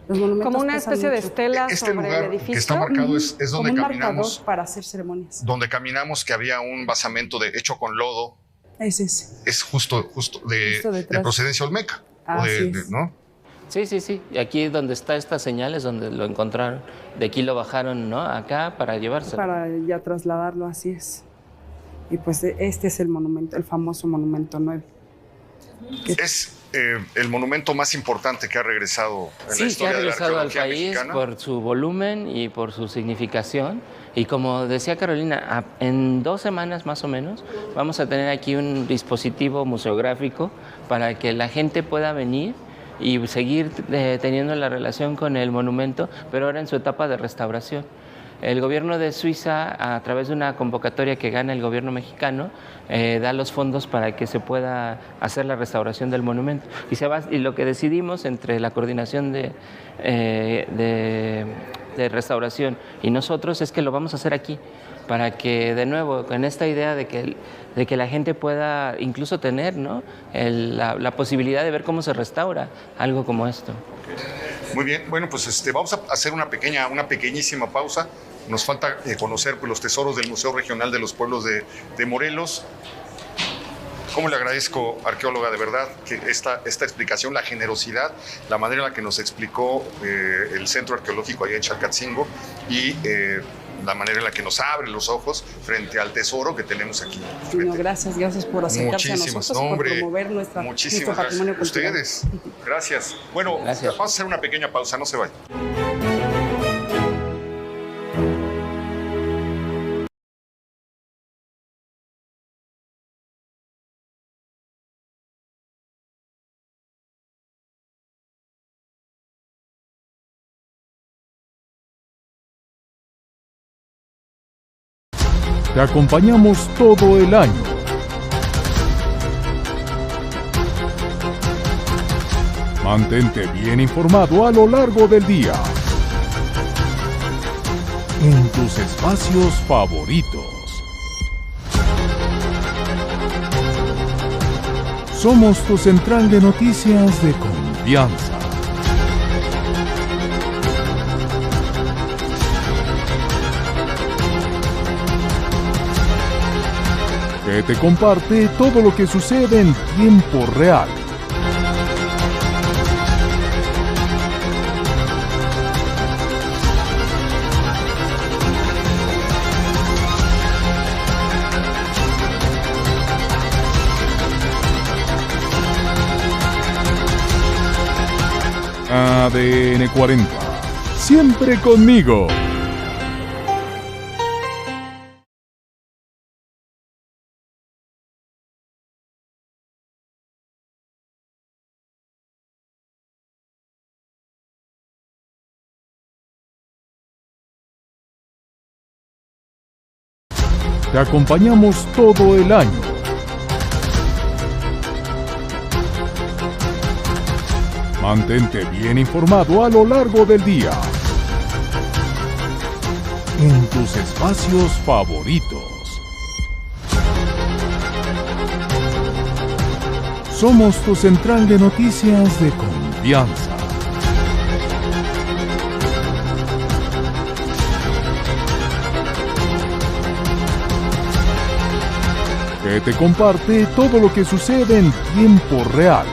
Los monumentos como una pesan especie de mucho. estela Este sobre lugar el edificio. que está marcado es Como donde un caminamos. marcador para hacer ceremonias. Donde caminamos, que había un basamento hecho con lodo. Es ese. Es justo de detrás. procedencia olmeca. Así es. ¿No? Sí. Y aquí donde está esta señal es donde lo encontraron. De aquí lo bajaron, ¿no? Acá para llevárselo. Para ya trasladarlo, así es. Y pues este es el monumento, el famoso Monumento 9. Es el monumento más importante que ha regresado en la Sí, que ha historia de la regresado al arqueología país mexicana. por su volumen y por su significación. Y como decía Carolina, en 2 semanas más o menos vamos a tener aquí un dispositivo museográfico para que la gente pueda venir y seguir teniendo la relación con el monumento, pero ahora en su etapa de restauración. El gobierno de Suiza, a través de una convocatoria que gana el gobierno mexicano, da los fondos para que se pueda hacer la restauración del monumento. Y lo que decidimos entre la coordinación de restauración y nosotros es que lo vamos a hacer aquí, para que de nuevo, con esta idea de que la gente pueda incluso tener, ¿no?, la posibilidad de ver cómo se restaura algo como esto. Muy bien, bueno, pues vamos a hacer una pequeñísima pausa. Nos falta conocer pues, los tesoros del Museo Regional de los Pueblos de Morelos. ¿Cómo le agradezco, arqueóloga, de verdad, que esta explicación, la generosidad, la manera en la que nos explicó el Centro Arqueológico allá en Chalcatzingo y la manera en la que nos abre los ojos frente al tesoro que tenemos aquí? No, gracias por acercarse a nosotros, por promover nuestro patrimonio cultural. Ustedes, gracias. Bueno, gracias. Vamos a hacer una pequeña pausa, no se vayan. Te acompañamos todo el año. Mantente bien informado a lo largo del día. En tus espacios favoritos. Somos tu central de noticias de confianza. Que te comparte todo lo que sucede en tiempo real. ADN 40. Siempre conmigo. Te acompañamos todo el año. Mantente bien informado a lo largo del día. En tus espacios favoritos. Somos tu central de noticias de confianza. Que te comparte todo lo que sucede en tiempo real.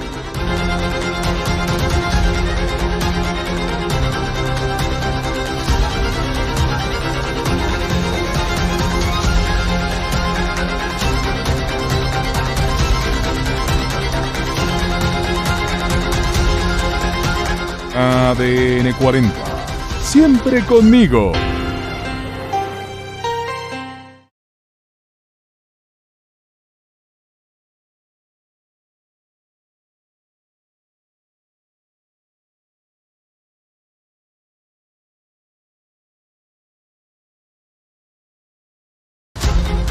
ADN 40. Siempre conmigo.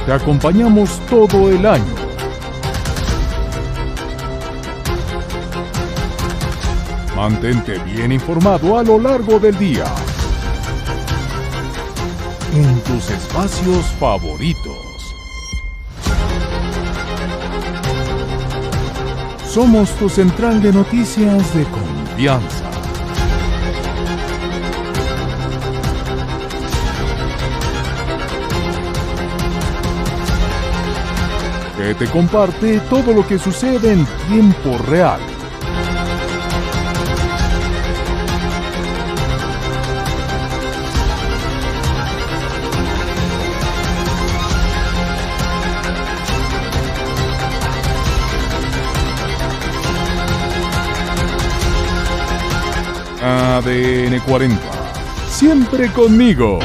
Te acompañamos todo el año. Mantente bien informado a lo largo del día. en tus espacios favoritos. Somos tu central de noticias de confianza. Que te comparte todo lo que sucede en tiempo real. ADN 40. Siempre conmigo.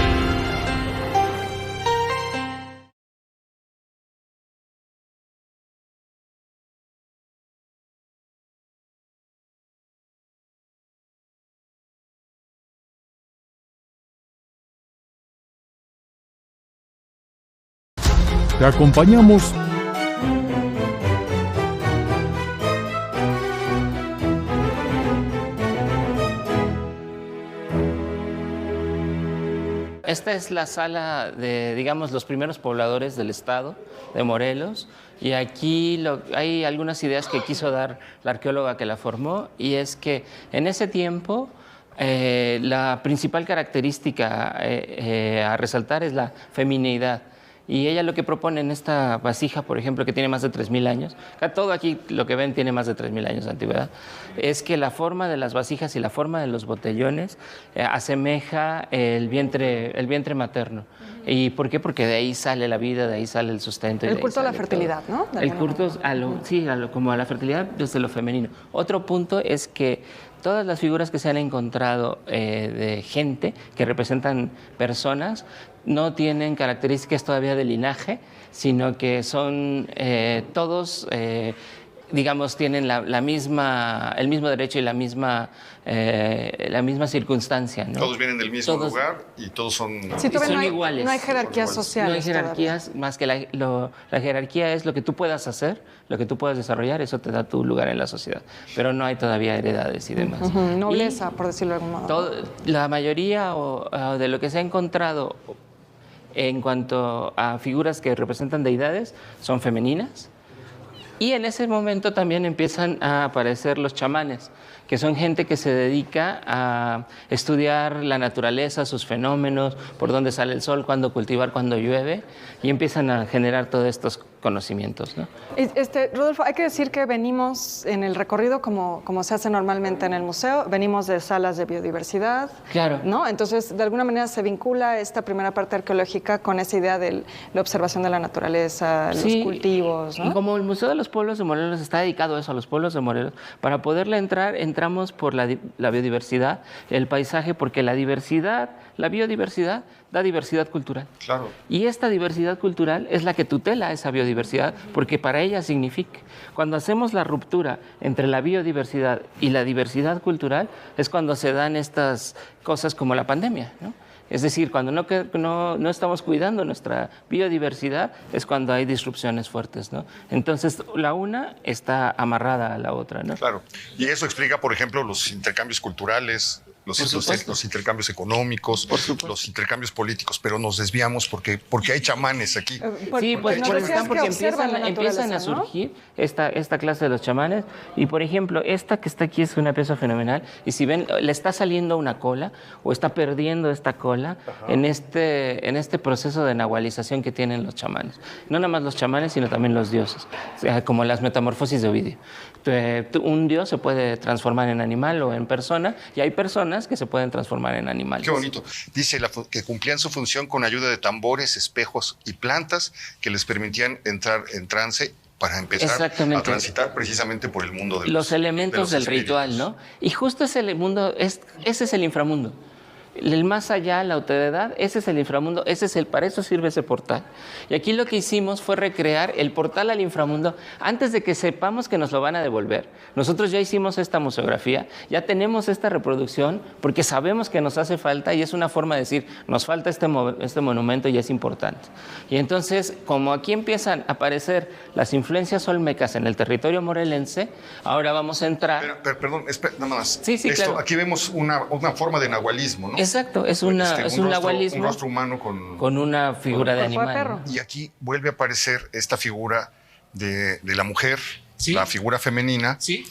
Te acompañamos. Esta es la sala de, digamos, los primeros pobladores del estado de Morelos, y aquí hay algunas ideas que quiso dar la arqueóloga que la formó, y es que en ese tiempo la principal característica a resaltar es la femineidad. Y ella lo que propone en esta vasija, por ejemplo, que tiene más de 3.000 años, todo aquí lo que ven tiene más de 3.000 años de antigüedad, es que la forma de las vasijas y la forma de los botellones asemeja el vientre materno. ¿Y por qué? Porque de ahí sale la vida, de ahí sale el sustento. El culto a la fertilidad, ¿no? El culto como a la fertilidad desde lo femenino. Otro punto es que todas las figuras que se han encontrado de gente que representan personas no tienen características todavía de linaje, sino que son todos, digamos, tienen el mismo derecho y la misma circunstancia, ¿no? Todos vienen del mismo lugar y todos son, son iguales. No hay jerarquías sociales. No hay jerarquías, todavía. Más que la jerarquía es lo que tú puedas hacer, lo que tú puedas desarrollar, eso te da tu lugar en la sociedad. Pero no hay todavía heredades y demás. Nobleza, por decirlo de algún modo. La mayoría de lo que se ha encontrado en cuanto a figuras que representan deidades son femeninas. Y en ese momento también empiezan a aparecer los chamanes, que son gente que se dedica a estudiar la naturaleza, sus fenómenos, por dónde sale el sol, cuándo cultivar, cuándo llueve, y empiezan a generar todos estos conocimientos, ¿no? Rodolfo, hay que decir que venimos en el recorrido, como se hace normalmente en el museo, venimos de salas de biodiversidad, claro, ¿no? Entonces, de alguna manera se vincula esta primera parte arqueológica con esa idea de la observación de la naturaleza, los cultivos, ¿no? Y como el Museo de los Pueblos de Morelos está dedicado a eso, a los pueblos de Morelos, para poderle entramos por la biodiversidad, el paisaje, porque la biodiversidad da diversidad cultural. Claro. Y esta diversidad cultural es la que tutela esa biodiversidad, porque para ella significa. Cuando hacemos la ruptura entre la biodiversidad y la diversidad cultural, es cuando se dan estas cosas como la pandemia, ¿no? Es decir, cuando no estamos cuidando nuestra biodiversidad, es cuando hay disrupciones fuertes, ¿no? Entonces, la una está amarrada a la otra, ¿no? Claro. Y eso explica, por ejemplo, los intercambios culturales, los intercambios económicos, los intercambios políticos, pero nos desviamos porque hay chamanes aquí. Sí, pues porque empiezan a surgir, ¿no? esta clase de los chamanes, y por ejemplo, esta que está aquí es una pieza fenomenal, y si ven, le está saliendo una cola, o está perdiendo esta cola en este proceso de nahualización que tienen los chamanes. No nada más los chamanes, sino también los dioses, o sea, como las metamorfosis de Ovidio. Un dios se puede transformar en animal o en persona, y hay personas que se pueden transformar en animales. Qué bonito. Dice que cumplían su función con ayuda de tambores, espejos y plantas que les permitían entrar en trance para empezar a transitar precisamente por el mundo de los elementos del ritual, ¿no? Y justo ese es el inframundo. El más allá, la otredad, ese es el inframundo, para eso sirve ese portal. Y aquí lo que hicimos fue recrear el portal al inframundo antes de que sepamos que nos lo van a devolver. Nosotros ya hicimos esta museografía, ya tenemos esta reproducción porque sabemos que nos hace falta, y es una forma de decir, nos falta este monumento y es importante. Y entonces, como aquí empiezan a aparecer las influencias olmecas en el territorio morelense, ahora vamos a entrar... Perdón, nada más. Sí, claro. Aquí vemos una forma de nahualismo, ¿no? Exacto, es un nahualismo. Un rostro humano con una figura de animal. perro. Y aquí vuelve a aparecer esta figura de la mujer, Sí. la figura femenina, Sí,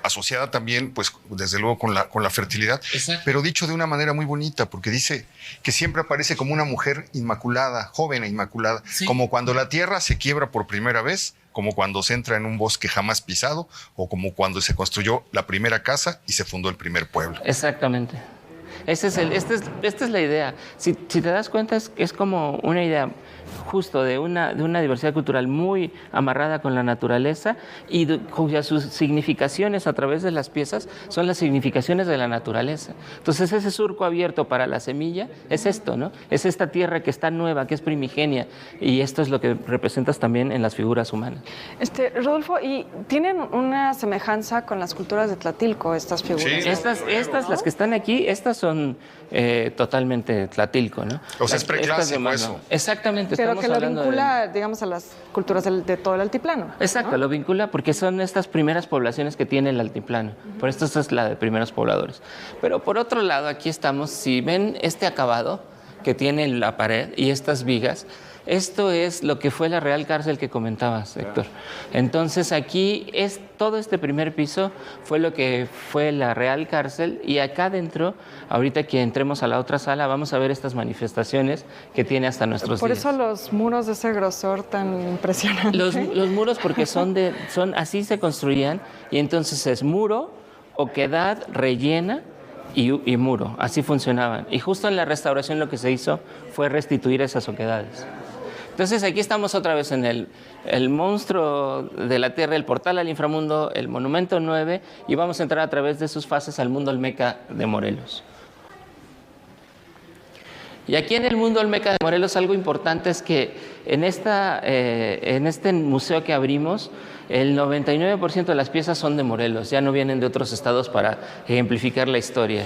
asociada también, pues, desde luego con la fertilidad, exacto. pero dicho de una manera muy bonita, porque dice que siempre aparece como una mujer inmaculada, joven e inmaculada, Sí. como cuando la tierra se quiebra por primera vez, como cuando se entra en un bosque jamás pisado, o como cuando se construyó la primera casa y se fundó el primer pueblo. Exactamente. Esta es la idea. Si te das cuenta, es como una idea justo de una diversidad cultural muy amarrada con la naturaleza y cuyas sus significaciones a través de las piezas son las significaciones de la naturaleza. Entonces ese surco abierto para la semilla es esto, ¿no? Es esta tierra que está nueva, que es primigenia, y esto es lo que representas también en las figuras humanas. Rodolfo, ¿y tienen una semejanza con las culturas de Tlatilco estas figuras? Sí. Estas las que están aquí, estas son totalmente Tlatilco, ¿no? O sea, es preclásico demás, eso. ¿no? Exactamente. Pero estamos que lo hablando de- vincula, digamos, a las culturas de todo el altiplano. Exacto, ¿no? lo vincula porque son estas primeras poblaciones que tiene el altiplano. Por esto esta es la de primeros pobladores. Pero por otro lado, aquí estamos, si ven este acabado que tiene la pared y estas vigas, esto es lo que fue la Real Cárcel que comentabas, Héctor. Entonces aquí todo este primer piso fue lo que fue la Real Cárcel, y acá dentro, ahorita que entremos a la otra sala, vamos a ver estas manifestaciones que tiene hasta nuestros Por días. eso los muros de ese grosor tan impresionante. Los muros, porque así se construían, y entonces es muro, oquedad, rellena y muro. Así funcionaban. Y justo en la restauración lo que se hizo fue restituir esas oquedades. Entonces aquí estamos otra vez en el monstruo de la tierra, el portal al inframundo, el monumento 9, y vamos a entrar a través de sus fases al mundo olmeca de Morelos. Y aquí en el mundo olmeca de Morelos algo importante es que en este museo que abrimos, el 99% de las piezas son de Morelos, ya no vienen de otros estados para ejemplificar la historia.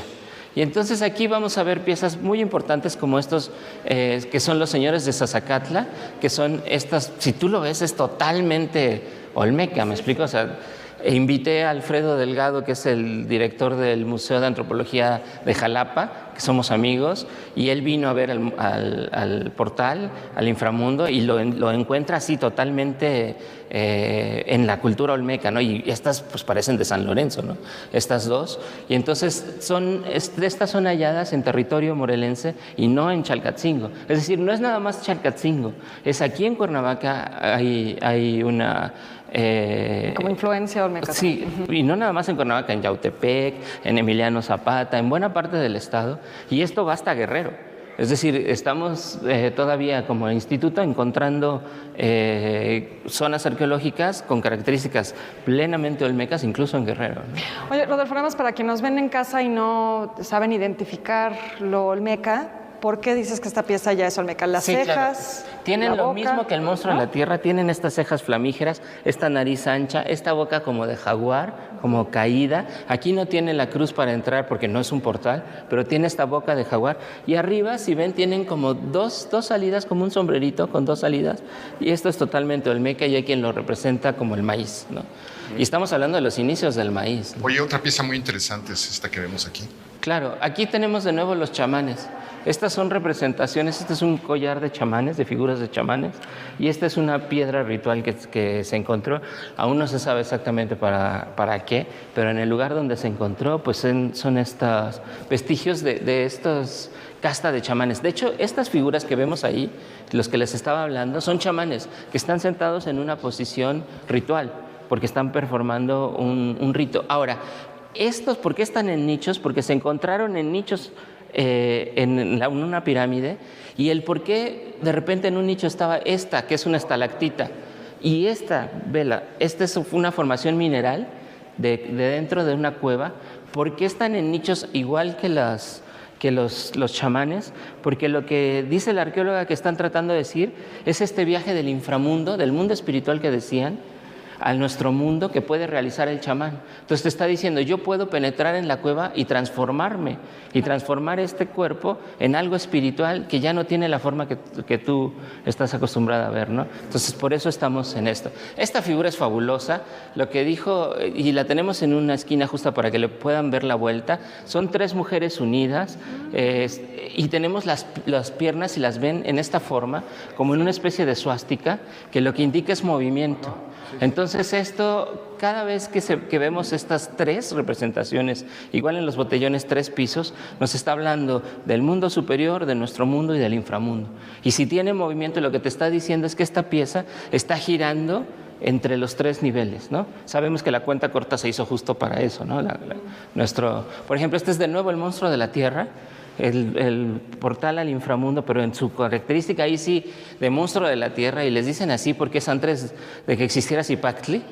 Y entonces aquí vamos a ver piezas muy importantes como estos, que son los señores de Zazacatla, que son estas, si tú lo ves, es totalmente olmeca, ¿me explico? O sea, invité a Alfredo Delgado, que es el director del Museo de Antropología de Jalapa, que somos amigos, y él vino a ver al portal, al inframundo, y lo encuentra así totalmente en la cultura olmeca, ¿no? Y estas pues parecen de San Lorenzo, ¿no? Estas dos. Y entonces estas son halladas en territorio morelense y no en Chalcatzingo. Es decir, no es nada más Chalcatzingo, es aquí en Cuernavaca hay una... Como influencia olmeca. Sí, y no nada más en Cuernavaca, en Yautepec, en Emiliano Zapata, en buena parte del estado, y esto va hasta Guerrero. Es decir, estamos todavía como instituto encontrando zonas arqueológicas con características plenamente olmecas, incluso en Guerrero, ¿no? Oye, Rodolfo, nada más para quienes nos ven en casa y no saben identificar lo olmeca, ¿por qué dices que esta pieza ya es olmeca? Las Sí, cejas, claro. Tienen la lo boca, mismo que el monstruo ¿no? de la tierra, tienen estas cejas flamígeras, esta nariz ancha, esta boca como de jaguar, como caída. Aquí no tiene la cruz para entrar porque no es un portal, pero tiene esta boca de jaguar. Y arriba, si ven, tienen como dos salidas, como un sombrerito con dos salidas. Y esto es totalmente olmeca y hay quien lo representa como el maíz, ¿no? Y estamos hablando de los inicios del maíz, ¿no? Oye, otra pieza muy interesante es esta que vemos aquí. Claro, aquí tenemos de nuevo los chamanes. Estas son representaciones, este es un collar de chamanes, de figuras de chamanes, y esta es una piedra ritual que se encontró. Aún no se sabe exactamente para qué, pero en el lugar donde se encontró, pues son estos vestigios de estos casta de chamanes. De hecho, estas figuras que vemos ahí, los que les estaba hablando, son chamanes que están sentados en una posición ritual, porque están performando un rito. Ahora, estos, ¿por qué están en nichos? Porque se encontraron en nichos en una pirámide, y el por qué de repente en un nicho estaba esta, que es una estalactita, y esta, vela, esta es una formación mineral de dentro de una cueva. ¿Por qué están en nichos igual que los chamanes? Porque lo que dice la arqueóloga que están tratando de decir es este viaje del inframundo, del mundo espiritual que decían, a nuestro mundo que puede realizar el chamán. Entonces te está diciendo, yo puedo penetrar en la cueva y transformarme, y transformar este cuerpo en algo espiritual que ya no tiene la forma que tú estás acostumbrada a ver, ¿no? Entonces por eso estamos en esto. Esta figura es fabulosa, lo que dijo, y la tenemos en una esquina justa para que le puedan ver la vuelta, son 3 mujeres unidas, y tenemos las piernas, y las ven en esta forma, como en una especie de suástica, que lo que indica es movimiento. Entonces esto, cada vez que vemos estas 3 representaciones, igual en los botellones 3 pisos, nos está hablando del mundo superior, de nuestro mundo y del inframundo. Y si tiene movimiento, lo que te está diciendo es que esta pieza está girando entre los 3 niveles, ¿no? Sabemos que la cuenta corta se hizo justo para eso, ¿no? Por ejemplo, este es de nuevo el monstruo de la Tierra, el portal al inframundo, pero en su característica ahí sí de monstruo de la Tierra, y les dicen así porque es antes de que existiera Zipactli.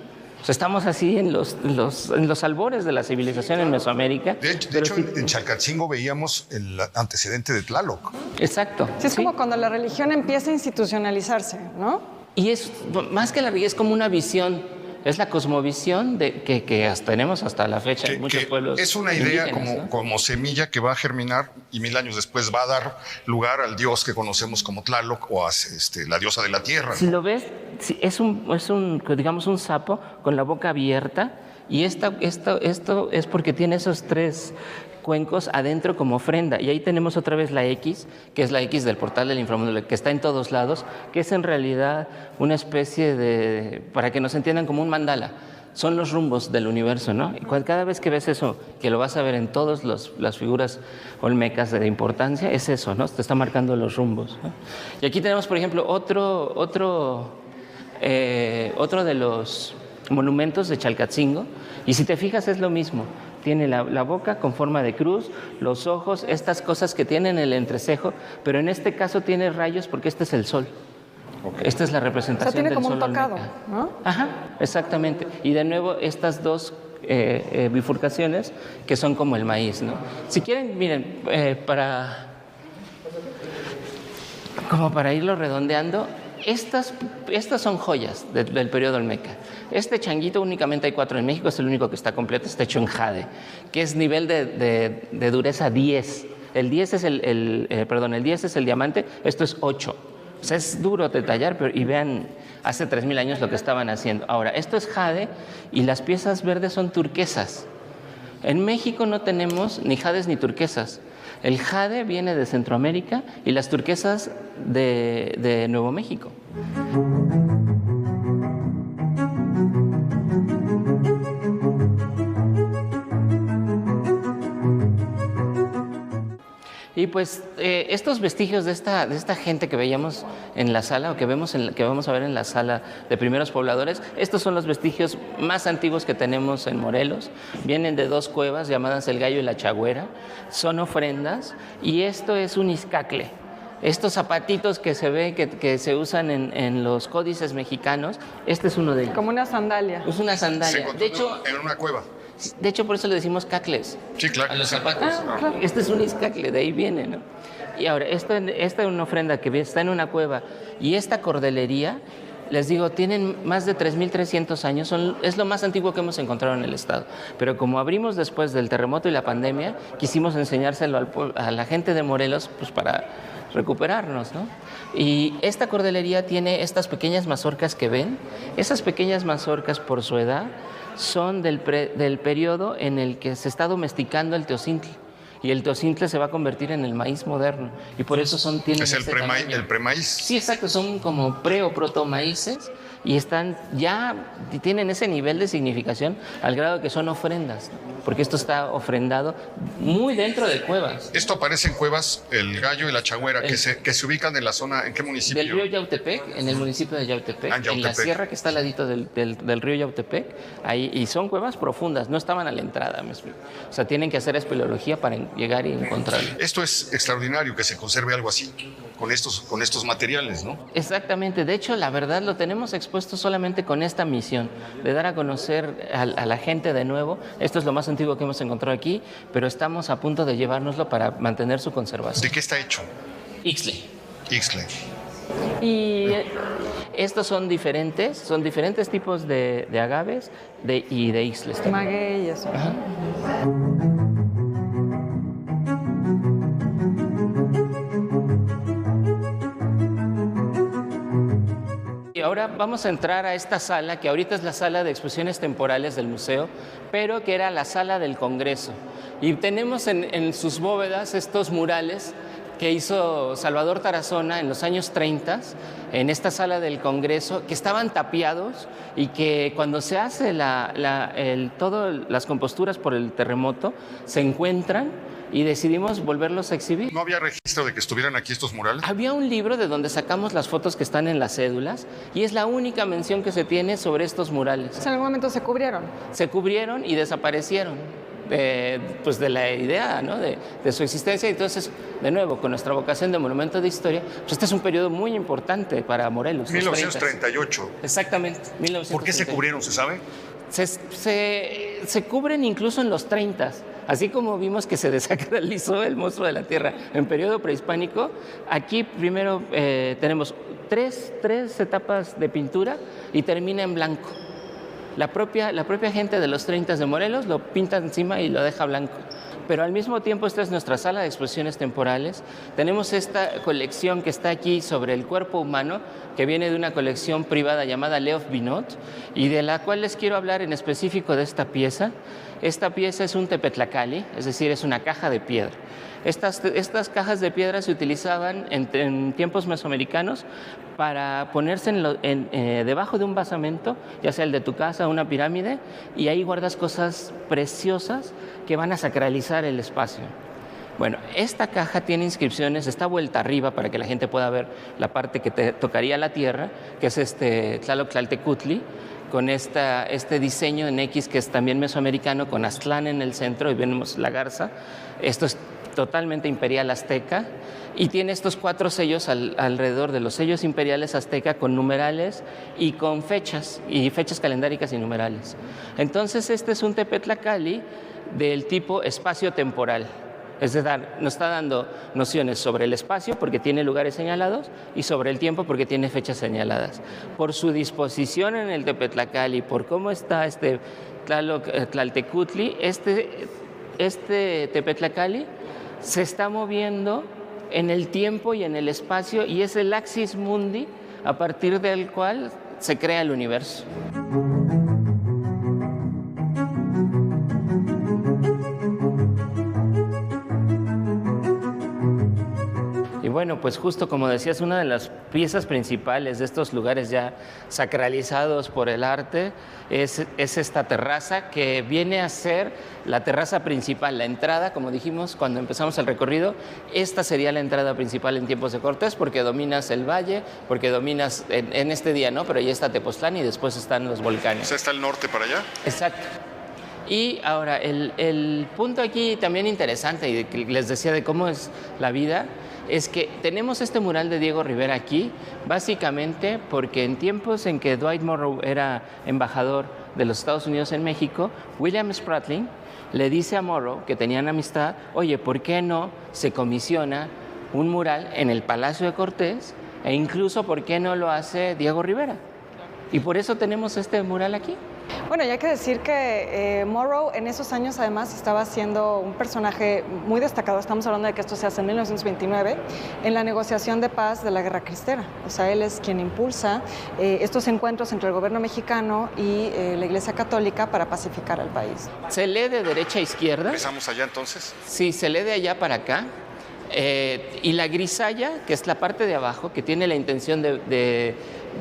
O sea, estamos así en los albores de la civilización en Mesoamérica. De hecho, en Chalcatzingo veíamos el antecedente de Tlaloc. Exacto. Sí, es como cuando la religión empieza a institucionalizarse, ¿no? Y es más que la religión, es como una visión. Es la cosmovisión que tenemos hasta la fecha en muchos pueblos. Es una idea ¿no? como semilla que va a germinar y 1000 años después va a dar lugar al dios que conocemos como Tlaloc o a la diosa de la tierra. Si lo ves, es digamos un sapo con la boca abierta, y esto es porque tiene esos 3 cuencos adentro como ofrenda, y ahí tenemos otra vez la X, que es la X del portal del inframundo, que está en todos lados, que es en realidad una especie de, para que nos entiendan, como un mandala. Son los rumbos del universo, ¿no? Y cada vez que ves eso, que lo vas a ver en todas las figuras olmecas de importancia, es eso, ¿no? Te está marcando los rumbos, ¿no? Y aquí tenemos, por ejemplo, otro de los monumentos de Chalcatzingo, y si te fijas es lo mismo. Tiene la boca con forma de cruz, los ojos, estas cosas que tienen el entrecejo, pero en este caso tiene rayos porque este es el sol. Okay. Esta es la representación del sol. O sea, tiene como un tocado, olmeca, ¿no? Ajá, exactamente. Y de nuevo estas 2 bifurcaciones que son como el maíz, ¿no? Si quieren, miren, como para irlo redondeando, estas son joyas del periodo olmeca. Este changuito únicamente hay 4 en México, es el único que está completo, está hecho en jade, que es nivel de dureza 10. El 10 es el 10 es el diamante, esto es 8. O sea, es duro de tallar, y vean, hace 3000 años lo que estaban haciendo. Ahora, esto es jade y las piezas verdes son turquesas. En México no tenemos ni jades ni turquesas. El jade viene de Centroamérica y las turquesas de Nuevo México. Y pues estos vestigios de esta gente que veíamos en la sala, o que vamos a ver en la sala de primeros pobladores, estos son los vestigios más antiguos que tenemos en Morelos. Vienen de 2 cuevas llamadas El Gallo y la Chagüera. Son ofrendas, y esto es un izcacle. Estos zapatitos que se ve que se usan en los códices mexicanos, este es uno de ellos. Como una sandalia. Es una sandalia. De hecho, en una cueva. De hecho, por eso le decimos cacles. Sí, claro. A los zapatos. Claro. Este es un izcacle, de ahí viene, ¿no? Y ahora, esta es una ofrenda que está en una cueva. Y esta cordelería, les digo, tienen más de 3,300 años. Es lo más antiguo que hemos encontrado en el estado. Pero como abrimos después del terremoto y la pandemia, quisimos enseñárselo a la gente de Morelos, pues para recuperarnos, ¿no? Y esta cordelería tiene estas pequeñas mazorcas que ven. Esas pequeñas mazorcas, por su edad, son del periodo en el que se está domesticando el teocintle. Y el teocintle se va a convertir en el maíz moderno. Y por eso tienen ¿Es el premaíz? Sí, exacto. Son como pre o proto maíces. Y tienen ese nivel de significación al grado que son ofrendas, porque esto está ofrendado muy dentro de cuevas. Esto aparece en cuevas, El Gallo y la Chagüera, que se ubican en la zona, ¿en qué municipio? Del río Yautepec, en el municipio de Yautepec, en la sierra que está al ladito del río Yautepec, ahí, y son cuevas profundas, no estaban a la entrada, me explico. O sea, tienen que hacer espeleología para llegar y encontrarlo. Esto es extraordinario, que se conserve algo así, con estos materiales, ¿no? Exactamente. De hecho, la verdad lo tenemos expuesto solamente con esta misión de dar a conocer a la gente de nuevo. Esto es lo más antiguo que hemos encontrado aquí, pero estamos a punto de llevárnoslo para mantener su conservación. ¿De qué está hecho? Ixtle. Ixtle. Y estos son diferentes tipos de agaves y de ixtles también. maguey y eso. Ajá. Y ahora vamos a entrar a esta sala, que ahorita es la sala de exposiciones temporales del museo, pero que era la sala del Congreso. Y tenemos en sus bóvedas estos murales que hizo Salvador Tarazona en los años 30 en esta sala del Congreso, que estaban tapiados y que cuando se hace todas las composturas por el terremoto se encuentran y decidimos volverlos a exhibir. ¿No había registro de que estuvieran aquí estos murales? Había un libro de donde sacamos las fotos que están en las cédulas y es la única mención que se tiene sobre estos murales. En algún momento se cubrieron. Se cubrieron y desaparecieron pues de la idea, ¿no? de su existencia. Entonces, de nuevo, con nuestra vocación de monumento de historia, pues este es un periodo muy importante para Morelos. 1938. Exactamente, 1938. ¿Por qué se cubrieron, se sabe? Se cubren incluso en los 30, así como vimos que se desacralizó el monstruo de la tierra en periodo prehispánico. Aquí primero tenemos tres etapas de pintura y termina en blanco. La propia gente de los 30 de Morelos lo pinta encima y lo deja blanco. Pero al mismo tiempo esta es nuestra sala de exposiciones temporales. Tenemos esta colección que está aquí sobre el cuerpo humano, que viene de una colección privada llamada Leof Binot, y de la cual les quiero hablar en específico de esta pieza. Esta pieza es un tepetlacali, es decir, es una caja de piedra. Estas cajas de piedra se utilizaban en tiempos mesoamericanos para ponerse debajo de un basamento, ya sea el de tu casa o una pirámide, y ahí guardas cosas preciosas que van a sacralizar el espacio. Bueno, esta caja tiene inscripciones, está vuelta arriba para que la gente pueda ver la parte que te tocaría la tierra, que es Tlaloc Tlaltecutli, con este diseño en X que es también mesoamericano, con Aztlán en el centro y vemos la garza. Esto es totalmente imperial azteca y tiene estos 4 sellos alrededor de los sellos imperiales azteca con numerales y con fechas calendáricas y numerales. Entonces este es un tepetlacali del tipo espacio-temporal. Es decir, nos está dando nociones sobre el espacio porque tiene lugares señalados y sobre el tiempo porque tiene fechas señaladas. Por su disposición en el tepetlacali, por cómo está este Tlaltecutli, este tepetlacali se está moviendo en el tiempo y en el espacio y es el axis mundi a partir del cual se crea el universo. Y bueno, pues justo como decías, una de las piezas principales de estos lugares ya sacralizados por el arte es esta terraza que viene a ser la terraza principal, la entrada, como dijimos cuando empezamos el recorrido. Esta sería la entrada principal en tiempos de Cortés porque dominas el valle, porque dominas en este día, ¿no? Pero ahí está Tepoztlán y después están los volcanes. O sea, está el norte para allá. Exacto. Y ahora, el punto aquí también interesante y que les decía de cómo es la vida, es que tenemos este mural de Diego Rivera aquí, básicamente porque en tiempos en que Dwight Morrow era embajador de los Estados Unidos en México, William Spratling le dice a Morrow, que tenían amistad, oye, ¿por qué no se comisiona un mural en el Palacio de Cortés? E incluso, ¿por qué no lo hace Diego Rivera? Y por eso tenemos este mural aquí. Bueno, y hay que decir que Morrow en esos años además estaba siendo un personaje muy destacado. Estamos hablando de que esto se hace en 1929, en la negociación de paz de la Guerra Cristera. O sea, él es quien impulsa estos encuentros entre el gobierno mexicano y la Iglesia Católica para pacificar al país. Se lee de derecha a izquierda. ¿Empezamos allá entonces? Sí, se lee de allá para acá. Y la grisalla, que es la parte de abajo, que tiene la intención de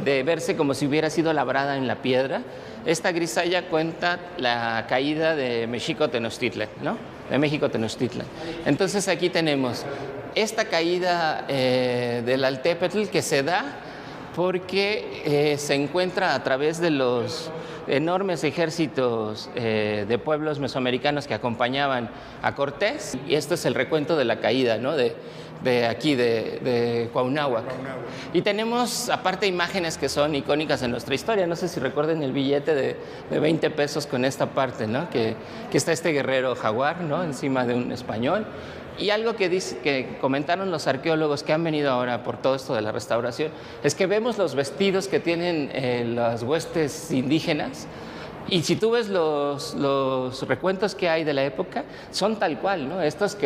verse como si hubiera sido labrada en la piedra, esta grisalla cuenta la caída de Mexico Tenochtitlan, ¿no? De México Tenochtitlan. Entonces aquí tenemos esta caída del Altépetl que se da porque se encuentra a través de los enormes ejércitos de pueblos mesoamericanos que acompañaban a Cortés, y este es el recuento de la caída, ¿no? de Cuauhnáhuac. Y tenemos aparte imágenes que son icónicas en nuestra historia. No sé si recuerden el billete de 20 pesos con esta parte, ¿no? Que está este guerrero jaguar, ¿no? Encima de un español. Y algo que comentaron los arqueólogos que han venido ahora por todo esto de la restauración es que vemos los vestidos que tienen las huestes indígenas. Y si tú ves los recuentos que hay de la época, son tal cual, ¿no? Estos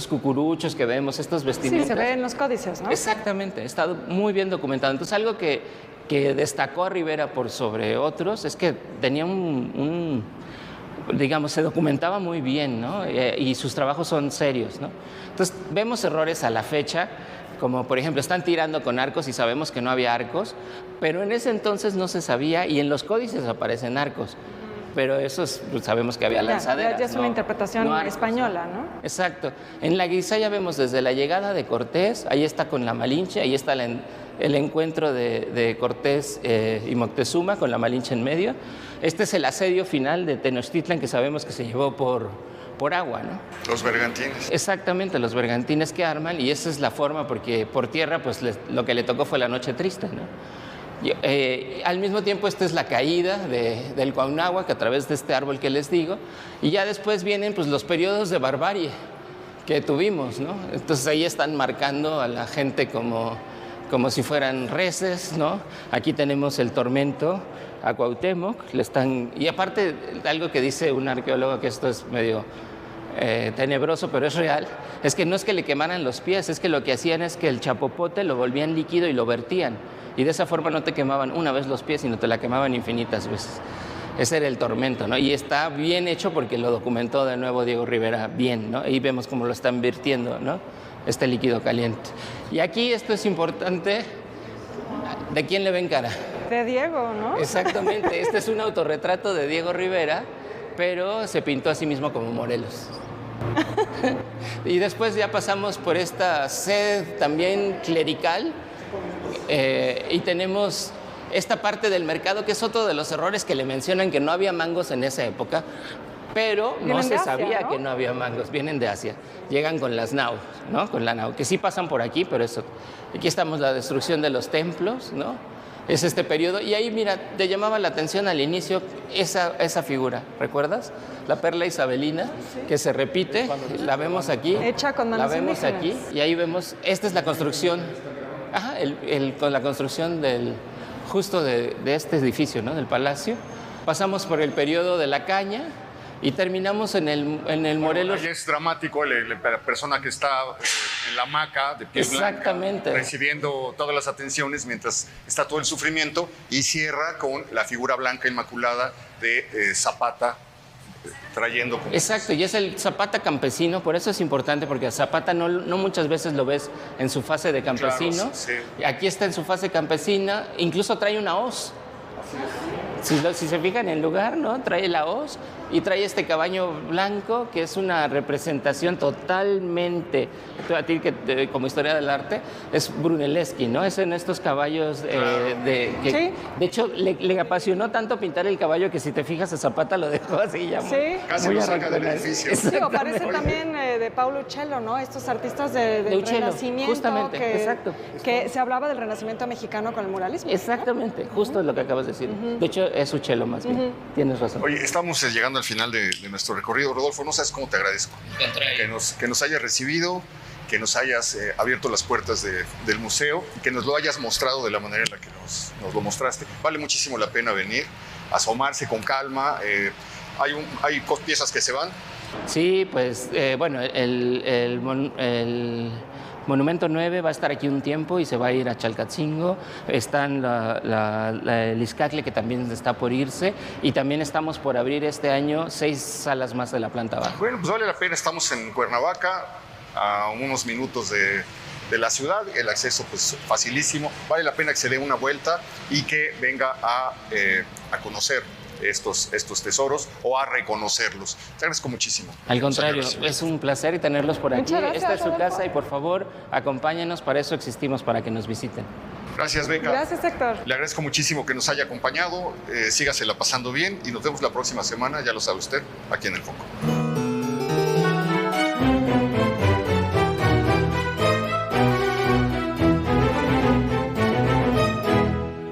cucuruchos que vemos, estos vestimentas. Sí, se ve en los códices, ¿no? Exactamente, está muy bien documentado. Entonces, algo que destacó a Rivera por sobre otros es que tenía digamos, se documentaba muy bien, ¿no? Y sus trabajos son serios, ¿no? Entonces, vemos errores a la fecha, como por ejemplo, están tirando con arcos y sabemos que no había arcos, pero en ese entonces no se sabía y en los códices aparecen arcos. Pero eso sabemos que había lanzaderas. Ya es una interpretación española, ¿no? Exacto. En la guisalla vemos desde la llegada de Cortés, ahí está con la Malinche, ahí está el encuentro de Cortés y Moctezuma con la Malinche en medio. Este es el asedio final de Tenochtitlan que sabemos que se llevó por agua, ¿no? Los bergantines. Exactamente, los bergantines que arman, y esa es la forma, porque por tierra pues lo que le tocó fue la noche triste, ¿no? Al mismo tiempo, esta es la caída del Cuauhnáhuac a través de este árbol que les digo, y ya después vienen pues, los periodos de barbarie que tuvimos, ¿no? Entonces ahí están marcando a la gente como si fueran reses, ¿no? Aquí tenemos el tormento a Cuauhtémoc, y aparte algo que dice un arqueólogo, que esto es medio tenebroso, pero es real, es que no es que le quemaran los pies, es que lo que hacían es que el chapopote lo volvían líquido y lo vertían. Y de esa forma no te quemaban una vez los pies, sino te la quemaban infinitas veces. Ese era el tormento, ¿no? Y está bien hecho porque lo documentó de nuevo Diego Rivera bien, ¿no? Ahí vemos cómo lo están vertiendo, ¿no? Este líquido caliente. Y aquí esto es importante. ¿De quién le ven cara? De Diego, ¿no? Exactamente. Este es un autorretrato de Diego Rivera, pero se pintó a sí mismo como Morelos. Y después ya pasamos por esta sed también clerical, y tenemos esta parte del mercado que es otro de los errores que le mencionan, que no había mangos en esa época, pero no se sabía, ¿no?, que no había mangos. Vienen de Asia, llegan con las nau, ¿no? Con la nau, que sí pasan por aquí, pero eso. Aquí estamos la destrucción de los templos, ¿no? Es este periodo, y ahí mira, te llamaba la atención al inicio esa figura, ¿recuerdas? La perla isabelina, que se repite, la vemos aquí, hecha con manos la vemos indígenas. aquí, y ahí vemos, esta es la construcción, con la construcción justo de este edificio, ¿no? Del palacio. Pasamos por el periodo de la caña y terminamos en el Morelos. Ahí es dramático la persona que está en la hamaca de piel Exactamente. blanca, recibiendo todas las atenciones mientras está todo el sufrimiento, y cierra con la figura blanca inmaculada de Zapata trayendo. Exacto, y es el Zapata campesino, por eso es importante, porque a Zapata no muchas veces lo ves en su fase de campesino. Claro, sí. Aquí está en su fase campesina, incluso trae una hoz. Si se fijan en el lugar, ¿no? Trae la hoz y trae este caballo blanco, que es una representación totalmente, a ti que como historia del arte, es Brunelleschi, ¿no? Es en estos caballos ¿Sí? De hecho, le apasionó tanto pintar el caballo que si te fijas a Zapata lo dejó así ya Sí. Casi lo saca del edificio. Digo, parece también de Paulo Uccello, ¿no? Estos artistas del Uccello, Renacimiento. justamente, exacto. Que se hablaba del Renacimiento mexicano con el muralismo. Exactamente, justo es lo que acabas de decir. De hecho, es Uccello más bien. Tienes razón. Oye, estamos llegando al final de nuestro recorrido. Rodolfo, no sabes cómo te agradezco que nos hayas recibido, que nos hayas abierto las puertas del museo y que nos lo hayas mostrado de la manera en la que nos lo mostraste. Vale muchísimo la pena venir, asomarse con calma. Hay piezas que se van. Sí, pues bueno, el Monumento 9 va a estar aquí un tiempo y se va a ir a Chalcatzingo. Están el Izcacle, que también está por irse, y también estamos por abrir este año 6 salas más de la planta baja. Bueno, pues vale la pena. Estamos en Cuernavaca, a unos minutos de la ciudad, el acceso pues facilísimo. Vale la pena que se dé una vuelta y que venga a conocer estos tesoros o a reconocerlos. Te agradezco muchísimo. Al contrario, es un placer tenerlos por aquí. Muchas gracias, Esta es su Rodolfo. casa y por favor, acompáñenos, para eso existimos, para que nos visiten. Gracias, Beca. Gracias, Héctor. Le agradezco muchísimo que nos haya acompañado. Sígasela pasando bien y nos vemos la próxima semana, ya lo sabe usted, aquí en El Foco.